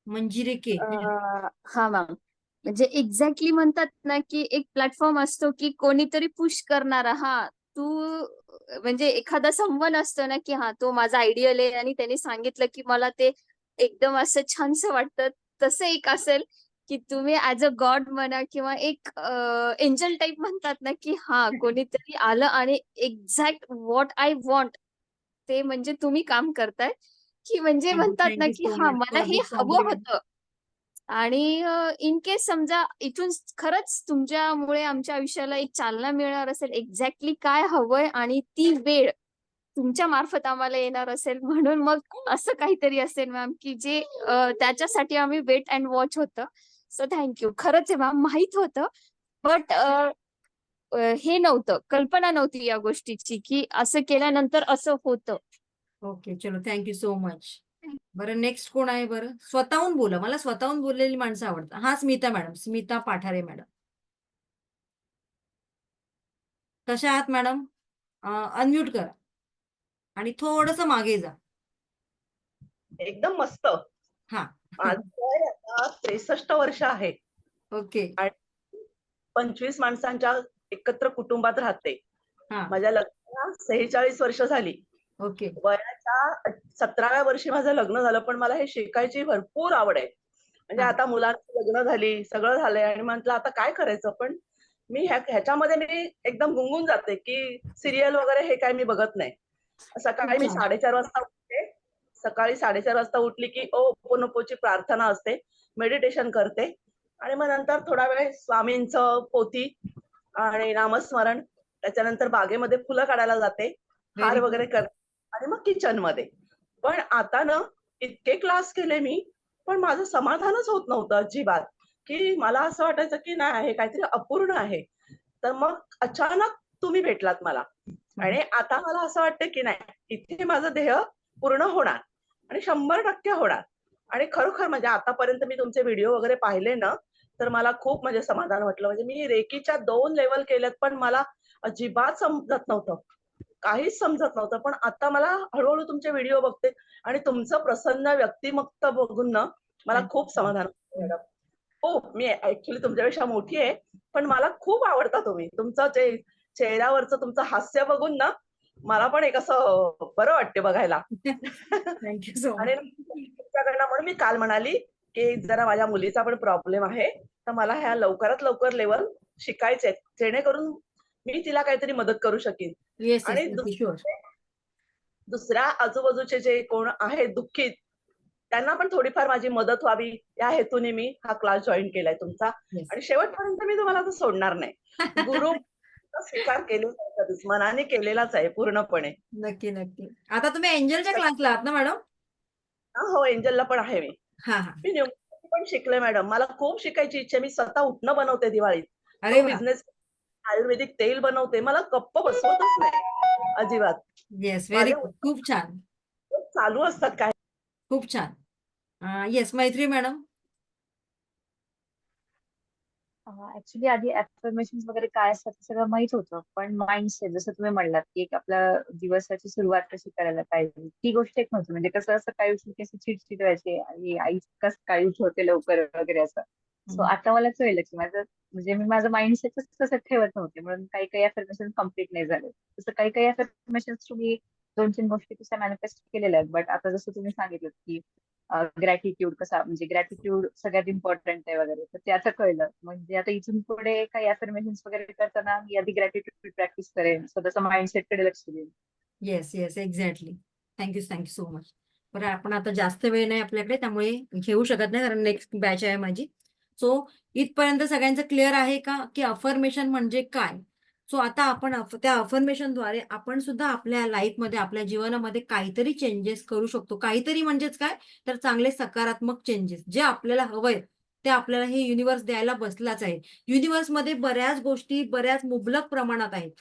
मंजिरी के. हा मॅम. म्हणजे एक्झॅक्टली म्हणतात ना की एक प्लॅटफॉर्म असतो की कोणीतरी पुश करणारा. हा तू म्हणजे एखादा समवन असतो ना की हा तो माझा आयडियल आहे आणि त्यांनी सांगितलं की मला ते एकदम असं छानसं वाटतं. तसं एक असेल की तुम्ही ऍज अ गॉड म्हणा किंवा एक एंजल टाईप म्हणतात ना की हा कोणीतरी आलं आणि एक्झॅक्ट व्हॉट आय वॉन्ट ते म्हणजे तुम्ही काम करताय की म्हणजे म्हणतात ना थँक यू की सो हा मच मला फॉर हे दिस हवं कॉम्प्लिमेंट. होतं आणि इन केस समजा इथून खरंच तुमच्यामुळे आमच्या आयुष्याला एक चालना मिळणार असेल, एक्झॅक्टली काय हवंय आणि ती वेळ तुमच्या मार्फत आम्हाला येणार असेल, म्हणून मग असं काहीतरी असेल मॅम, की जे त्याच्यासाठी आम्ही वेट अँड वॉच होतं. So thank you. खरंच आहे मॅम, माहित होतं, बट हे नव्हतं, कल्पना नव्हती या गोष्टीची, की असं केल्यानंतर असं होतं. ओके, चलो थँक्यू सो मच. बरं, नेक्स्ट कोण आहे बरं? स्वतःहून बोला, मला स्वतःहून बोललेली माणसं आवडतात. हा, स्मिता मॅडम, स्मिता पाठारे मॅडम. कशा आहात मॅडम? अनम्यूट करा आणि थोडस मागे जा. एकदम मस्त. हा. माझं वय आता 63 वर्ष आहे ओके. आणि 25 माणसांच्या एकत्र कुटुंबात राहते. हा. माझ्या लग्नाला 46 वर्ष झाली. ओके. वयाच्या 17व्या वर्षी माझं लग्न झालं, पण मला हे शिकायची भरपूर आवड आहे. म्हणजे हा. आता मुलांची लग्न झाली, सगळं झालंय आणि म्हटलं आता काय करायचं, पण ह्याच्यामध्ये मी एकदम गुंगून जाते, की सिरियल वगैरे हे काय मी बघत नाही. सकाळी मी छान. 4:30 वाजता उठते. सकाळी 4:30 वाजता उठली की ओपोनोपोची प्रार्थना असते, मेडिटेशन करते आणि मग नंतर थोडा वेळ स्वामींचं पोथी आणि नामस्मरण. त्याच्यानंतर बागेमध्ये फुलं काढायला जाते, हार Very वगैरे good. करते आणि मग किचनमध्ये. पण आता ना इतके क्लास केले मी, पण माझं समाधानच होत नव्हतं अजिबात, की मला असं वाटायचं की नाही हे काहीतरी अपूर्ण आहे. तर मग अचानक तुम्ही भेटलात मला आणि आता मला असं वाटतं की नाही, इथे माझं ध्येय पूर्ण होणार आणि 100% होणार. आणि खरोखर म्हणजे आतापर्यंत मी तुमचे व्हिडिओ वगैरे पाहिले ना, तर मला खूप म्हणजे समाधान वाटलं. म्हणजे मी रेकीच्या 2 लेव्हल केल्यात, पण मला अजिबात समजत नव्हतं. काहीच समजत नव्हतं. पण आता मला हळू-हळू तुमचे व्हिडिओ बघते आणि तुमचं प्रसन्न व्यक्तिमत्व बघून ना, मला Thank you. खूप समाधान वाटतं मॅडम. हो, मी ॲक्चुअली तुमच्यापेक्षा मोठी आहे, पण मला खूप आवडता तुम्ही. तुमचं जे चेहऱ्यावरचं तुमचं हास्य बघून ना, मला पण एक असं बरं वाटते बघायला. थँक्यू सो आणि मच. तुमच्याकडनं म्हणून मी काल म्हणाली, की जरा माझ्या मुलीचा पण प्रॉब्लेम आहे, तर मला ह्या लवकरात लवकर लेव्हल शिकायचे आहेत. जेणेकरून मी तिला काहीतरी मदत करू शकीन. येस, येस, आणि शुअर. दुसऱ्या आजूबाजूचे जे कोण आहेत दुःखीत, त्यांना पण थोडीफार माझी मदत व्हावी या हेतूने मी हा क्लास जॉइन केलाय तुमचा. येस. आणि शेवटपर्यंत मी तुम्हाला आता सोडणार नाही. गुरु स्वीकार केलेला आहे कधीच, मनाने केलेलाच आहे पूर्णपणे. नक्की, नक्की. आता तुम्ही एंजलच्या क्लासला आहात ना मॅडम? हो, एंजलला पण आहे मी. हा, हा. मी न्यूमर्सिटी पण शिकले मॅडम. मला खूप शिकायची इच्छा आहे. मी स्वतः उटणं बनवते दिवाळीत. अरे तो वा. बिझनेस आयुर्वेदिक तेल बनवते. मला गप्प बसवतच नाही अजिबात. येस, व्हेरी माझे गुड. खूप छान. उद्योग चालू असतात काय. खूप छान. येस, मैत्री मॅडम. ऍक्च्युली आधी अफर्मेशन वगैरे काय असतात ते सगळं माहित होतं, पण माइंडसेट जसं तुम्ही म्हणलात की एक आपल्या दिवसाची सुरुवात कशी करायला पाहिजे ती गोष्ट एक नव्हती. म्हणजे कसं असं काही उठून कशी चिडचिड व्हायची आणि आई कसं काय उठवते लवकर वगैरे असं. सो आता मला कळलं की माझं म्हणजे मी माझं माइंडसेटच तसं ठेवत नव्हते, म्हणून काही काही अफर्मेशन कम्प्लीट नाही झाले. तसं काही काही अफर्मेशन तुम्ही 2-3 गोष्टी तशा मॅनिफेस्ट केलेल्या आहेत, बट आता जसं तुम्ही सांगितलं की ग्रॅटिट्यूड कसा म्हणजे ग्रॅटिट्यूड सगळ्यात इम्पॉर्टंट आहे वगैरे, तर ते आता कळलं. म्हणजे आता इथून पुढे काही अफर्मेशन वगैरे करताना मी आधी ग्रॅटिट्यूड प्रॅक्टिस करेन, स्वतःच्या माइंडसेटकडे लक्ष देईन. Yes, yes, exactly. Thank you, thank you so much. बरं, आपण आता जास्त वेळ नाही आपल्याकडे, त्यामुळे घेऊ शकत नाही कारण नेक्स्ट बॅच आहे माझी. सो इथपर्यंत सगळ्यांचं क्लिअर आहे का की अफर्मेशन म्हणजे काय? सो आता आपण त्या अफर्मेशनद्वारे आपण सुद्धा आपल्या लाईफमध्ये, आपल्या जीवनामध्ये काहीतरी चेंजेस करू शकतो. काहीतरी म्हणजेच काय, तर चांगले सकारात्मक चेंजेस जे आपल्याला हवंय ते आपल्याला हे युनिव्हर्स द्यायला बसलाच आहे. युनिव्हर्समध्ये बऱ्याच गोष्टी बऱ्याच मुबलक प्रमाणात आहेत.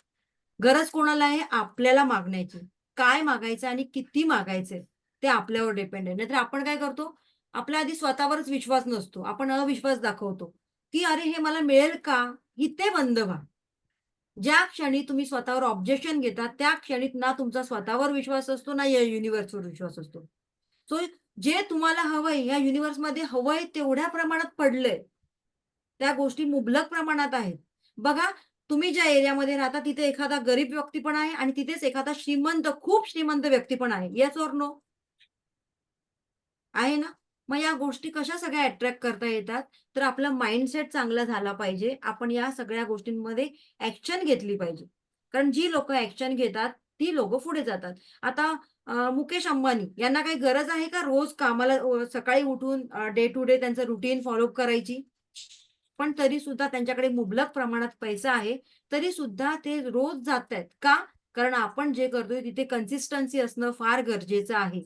गरज कोणाला आहे? आपल्याला मागण्याची. काय मागायचं आणि किती मागायचंय ते आपल्यावर डिपेंड आहे. नाहीतर आपण काय करतो, आपल्या आधी स्वतःवरच विश्वास नसतो. आपण अविश्वास दाखवतो, की अरे हे मला मिळेल का? इथे बंद व्हा. ज्या क्षणी तुम्ही स्वतःवर ऑब्जेक्शन घेता, त्या क्षणी ना तुमचा स्वतःवर विश्वास असतो, ना या युनिव्हर्सवर विश्वास असतो. सो जे तुम्हाला हवंय, या युनिव्हर्समध्ये हवंय तेवढ्या प्रमाणात पडलंय. त्या गोष्टी मुबलक प्रमाणात आहेत. बघा, तुम्ही ज्या एरियामध्ये राहता तिथे एखादा गरीब व्यक्ती पण आहे आणि तिथेच एखादा श्रीमंत, खूप श्रीमंत व्यक्ती पण आहे. Yes or no? आहे ना? मग या गोष्टी कशा सगळ्या अट्रॅक्ट करता येतात? तर आपला माइंडसेट चांगला झाला पाहिजे. आपण या सगळ्या गोष्टींमध्ये ॲक्शन घेतली पाहिजे. कारण जी लोकं ॲक्शन घेतात ती लोक पुढे जातात. आता मुकेश अंबानी यांना काही गरज आहे का रोज कामाला सकाळी उठून डे टू डे त्यांचं रुटीन फॉलो करायची? पण तरी सुद्धा त्यांच्याकडे मुबलक प्रमाणात पैसा आहे, तरी सुद्धा ते रोज जात आहेत का? कारण आपण जे करतोय तिथे कन्सिस्टन्सी असणं फार गरजेचं आहे.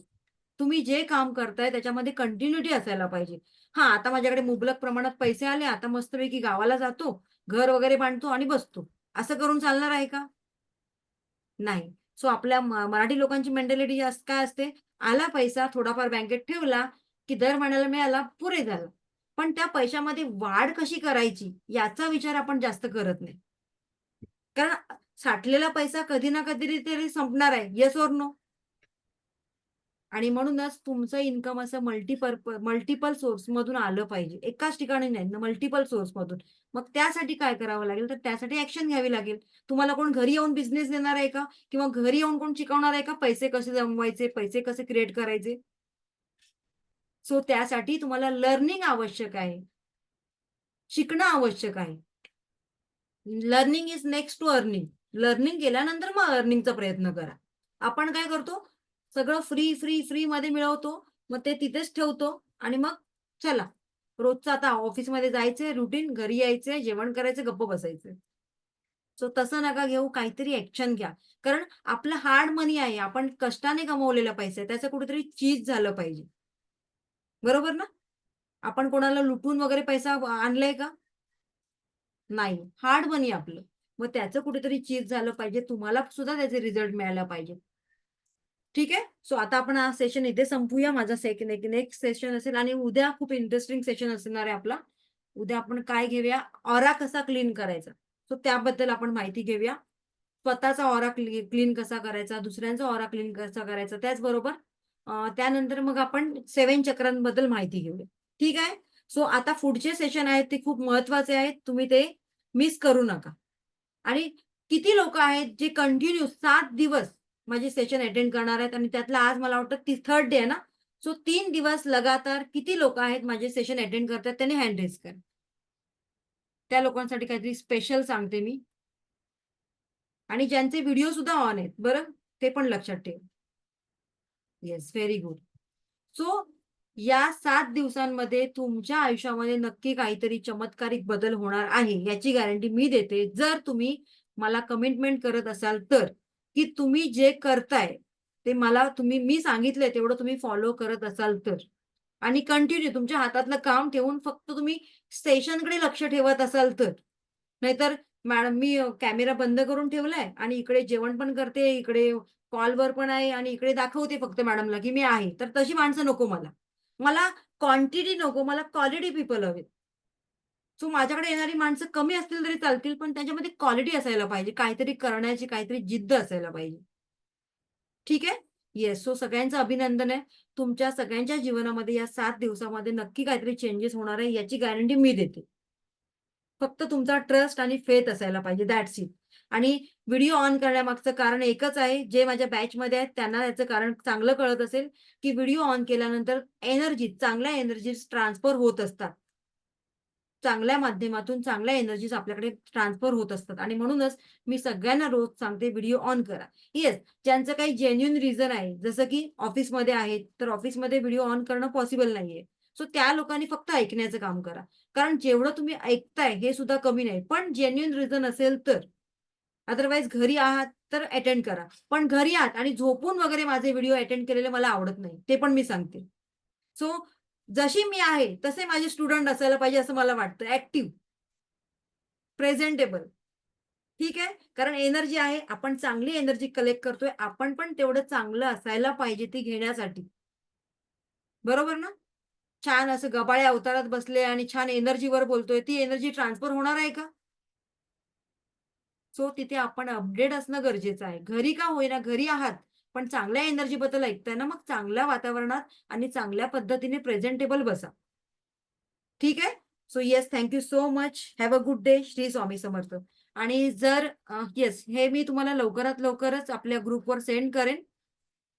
तुम्ही जे काम करताय त्याच्यामध्ये कंटिन्युटी असायला पाहिजे. हा, आता माझ्याकडे मुबलक प्रमाणात पैसे आले, आता मस्तपैकी गावाला जातो, घर वगैरे बांधतो आणि बसतो, असं करून चालणार आहे का? नाही. सो आपल्या मराठी लोकांची मेंटॅलिटी काय असते, आला पैसा थोडाफार बँकेत ठेवला की दर महिन्याला मिळाला, पुरे झालं. पण त्या पैशामध्ये वाढ कशी करायची याचा विचार आपण जास्त करत नाही. कारण साठलेला पैसा कधी ना कधी तरी संपणार आहे. Yes or no? आणि म्हणूनच तुमचं इन्कम असं मल्टिपल सोर्स मधून आलं पाहिजे. एकाच ठिकाणी नाही, मल्टिपल सोर्स मधून. मग त्यासाठी काय करावं लागेल, तर त्यासाठी ऍक्शन घ्यावी लागेल. तुम्हाला कोण घरी येऊन बिझनेस देणार आहे का? किंवा घरी येऊन कोण शिकवणार आहे का पैसे कसे जमवायचे, पैसे कसे क्रिएट करायचे? सो त्यासाठी तुम्हाला लर्निंग आवश्यक आहे, शिकणं आवश्यक आहे. Learning is next to earning. Learning केल्यानंतर मग अर्निंगचा प्रयत्न करा. आपण काय करतो, सगळं फ्री फ्री फ्री मध्ये मिळवतो, मग ते तिथेच ठेवतो आणि मग चला रोजचं आता ऑफिसमध्ये जायचंय, रुटीन, घरी यायचंय, जेवण करायचं, गप्प बसायचंय. सो तसं नका घेऊ, काहीतरी ऍक्शन घ्या. कारण आपलं हार्ड मनी आहे, आपण कष्टाने कमवलेला पैसा आहे, त्याचं कुठेतरी चीज झालं पाहिजे. बरोबर ना? आपण कोणाला लुटून वगैरे पैसा आणलाय का? नाही, हार्ड मनी आपलं. मग त्याचं कुठेतरी चीज झालं पाहिजे, तुम्हाला सुद्धा त्याचे रिझल्ट मिळायला पाहिजे. ठीक आहे. सो आता आपण हा सेशन इथे संपूया. माझा नेक्स्ट सेशन असेल आणि उद्या खूप इंटरेस्टिंग सेशन असणार आहे आपला. उद्या आपण काय घेऊया, ऑरा कसा क्लीन करायचा, सो त्याबद्दल आपण माहिती घेऊया. स्वतःचा ऑरा क्लीन कसा करायचा, दुसऱ्यांचा ऑरा क्लीन कसा करायचा, त्याचबरोबर त्यानंतर मग आपण 7 चक्रांबद्दल माहिती घेऊया. ठीक आहे. सो आता पुढचे सेशन आहेत ते खूप महत्वाचे आहेत, तुम्ही ते मिस करू नका. आणि किती लोक आहेत जे कंटिन्यू 7 दिवस माझे सेशन अटेंड करणार आहेत, आणि त्यातला आज मला वाटतं 3rd डे आहे ना. सो 3 दिवस लगातार किती लोक आहेत माझे सेशन अटेंड करतात, त्यांनी हँड रेज करा. त्या लोकांसाठी काहीतरी स्पेशल सांगते मी. आणि ज्यांचे व्हिडिओ सुद्धा ऑन आहेत बरं, ते पण लक्षात ठेव. Yes, very good. सो या 7 दिवसांमध्ये तुमच्या आयुष्यामध्ये नक्की काहीतरी चमत्कारिक बदल होणार आहे, याची गॅरंटी मी देते, जर तुम्ही मला कमिटमेंट करत असाल तर, की तुम्ही जे करताय ते मी सांगितलंय तेवढं तुम्ही फॉलो करत असाल तर, आणि कंटिन्यू तुमच्या हातातलं काम ठेवून फक्त तुम्ही सेशनकडे लक्ष ठेवत असाल तर. नाहीतर मॅडम मी कॅमेरा बंद करून ठेवलाय आणि इकडे जेवण पण करते, इकडे कॉलवर पण आहे आणि इकडे दाखवते फक्त मॅडमला की मी आहे, तर तशी माणसं नको मला. मला क्वांटिटी नको, मला क्वालिटी पीपल हवे. सो माझ्याकडे येणारी माणसं कमी असतील तरी चालतील, पण त्याच्यामध्ये क्वालिटी असायला पाहिजे, काहीतरी करण्याची काहीतरी जिद्द असायला पाहिजे. ठीक आहे. येस. सो सगळ्यांचं अभिनंदन आहे. तुमच्या सगळ्यांच्या जीवनामध्ये या 7 दिवसामध्ये नक्की काहीतरी चेंजेस होणार आहे, याची गॅरंटी मी देते. फक्त तुमचा ट्रस्ट आणि फेथ असायला पाहिजे, दॅट्स इट. आणि व्हिडिओ ऑन करण्यामागचं कारण एकच आहे, जे माझ्या बॅचमध्ये आहेत त्यांना याचं कारण चांगलं कळत असेल, की व्हिडिओ ऑन केल्यानंतर चांगल्या एनर्जीज ट्रान्सफर होत असतात. चांगल्या माध्यमातून चांगल्या एनर्जीज आपल्याकडे ट्रान्सफर होत असतात, आणि म्हणूनच मी सगळ्यांना रोज सांगते व्हिडिओ ऑन करा. येस, ज्यांचं काही जेन्युइन रिझन आहे, जसं की ऑफिसमध्ये आहेत, तर ऑफिसमध्ये व्हिडिओ ऑन करणं पॉसिबल नाहीये. सो त्या लोकांनी फक्त ऐकण्याचं काम करा. कारण जेवढं तुम्ही ऐकताय हे सुद्धा कमी नाही, पण जेन्युइन रिझन असेल तर. अदरवाईज घरी आहात तर अटेंड करा, पण घरी आहात आणि झोपून वगैरे माझे व्हिडिओ अटेंड केलेले मला आवडत नाही, ते पण मी सांगते. सो जशी मी आहे तसे माझे स्टुडंट असायला पाहिजे असं मला वाटतं. Active, presentable. ठीक आहे. कारण एनर्जी आहे, आपण चांगली एनर्जी कलेक्ट करतोय, आपण पण तेवढं चांगलं असायला पाहिजे ती घेण्यासाठी. बरोबर ना? छान असं गबाळ्या अवतारात बसले आणि छान एनर्जीवर बोलतोय, ती एनर्जी ट्रान्सफर होणार आहे का? सो तिथे आपण अपडेट असणं गरजेचं आहे. घरी का होईना, घरी आहात पण चांगल्या एनर्जी बद्दल ऐकताय ना, मग चांगल्या वातावरणात आणि चांगल्या पद्धतीने प्रेझेंटेबल बसा. ठीक आहे. So yes, thank you so much. Have a good day. Shri Swami Samarth. आणि जर येस, हे मी तुम्हाला लवकरात लवकरच आपल्या ग्रुपवर सेंड करेन.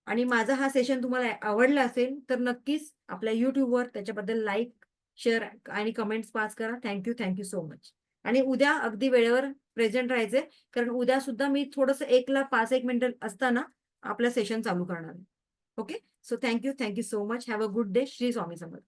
आणि माझा हा सेशन तुम्हाला आवडला असेल तर नक्कीच आपल्या युट्यूबवर त्याच्याबद्दल लाईक, शेअर आणि कमेंट्स पास करा. Thank you so much. आणि उद्या अगदी वेळेवर प्रेझेंट राहायचे, कारण उद्या सुद्धा मी थोडंसं 1ला 5-1 मिनिटं असताना आपलं सेशन चालू करणार आहे. Okay, so thank you so much. Have a good day. Shri Swami Samarth.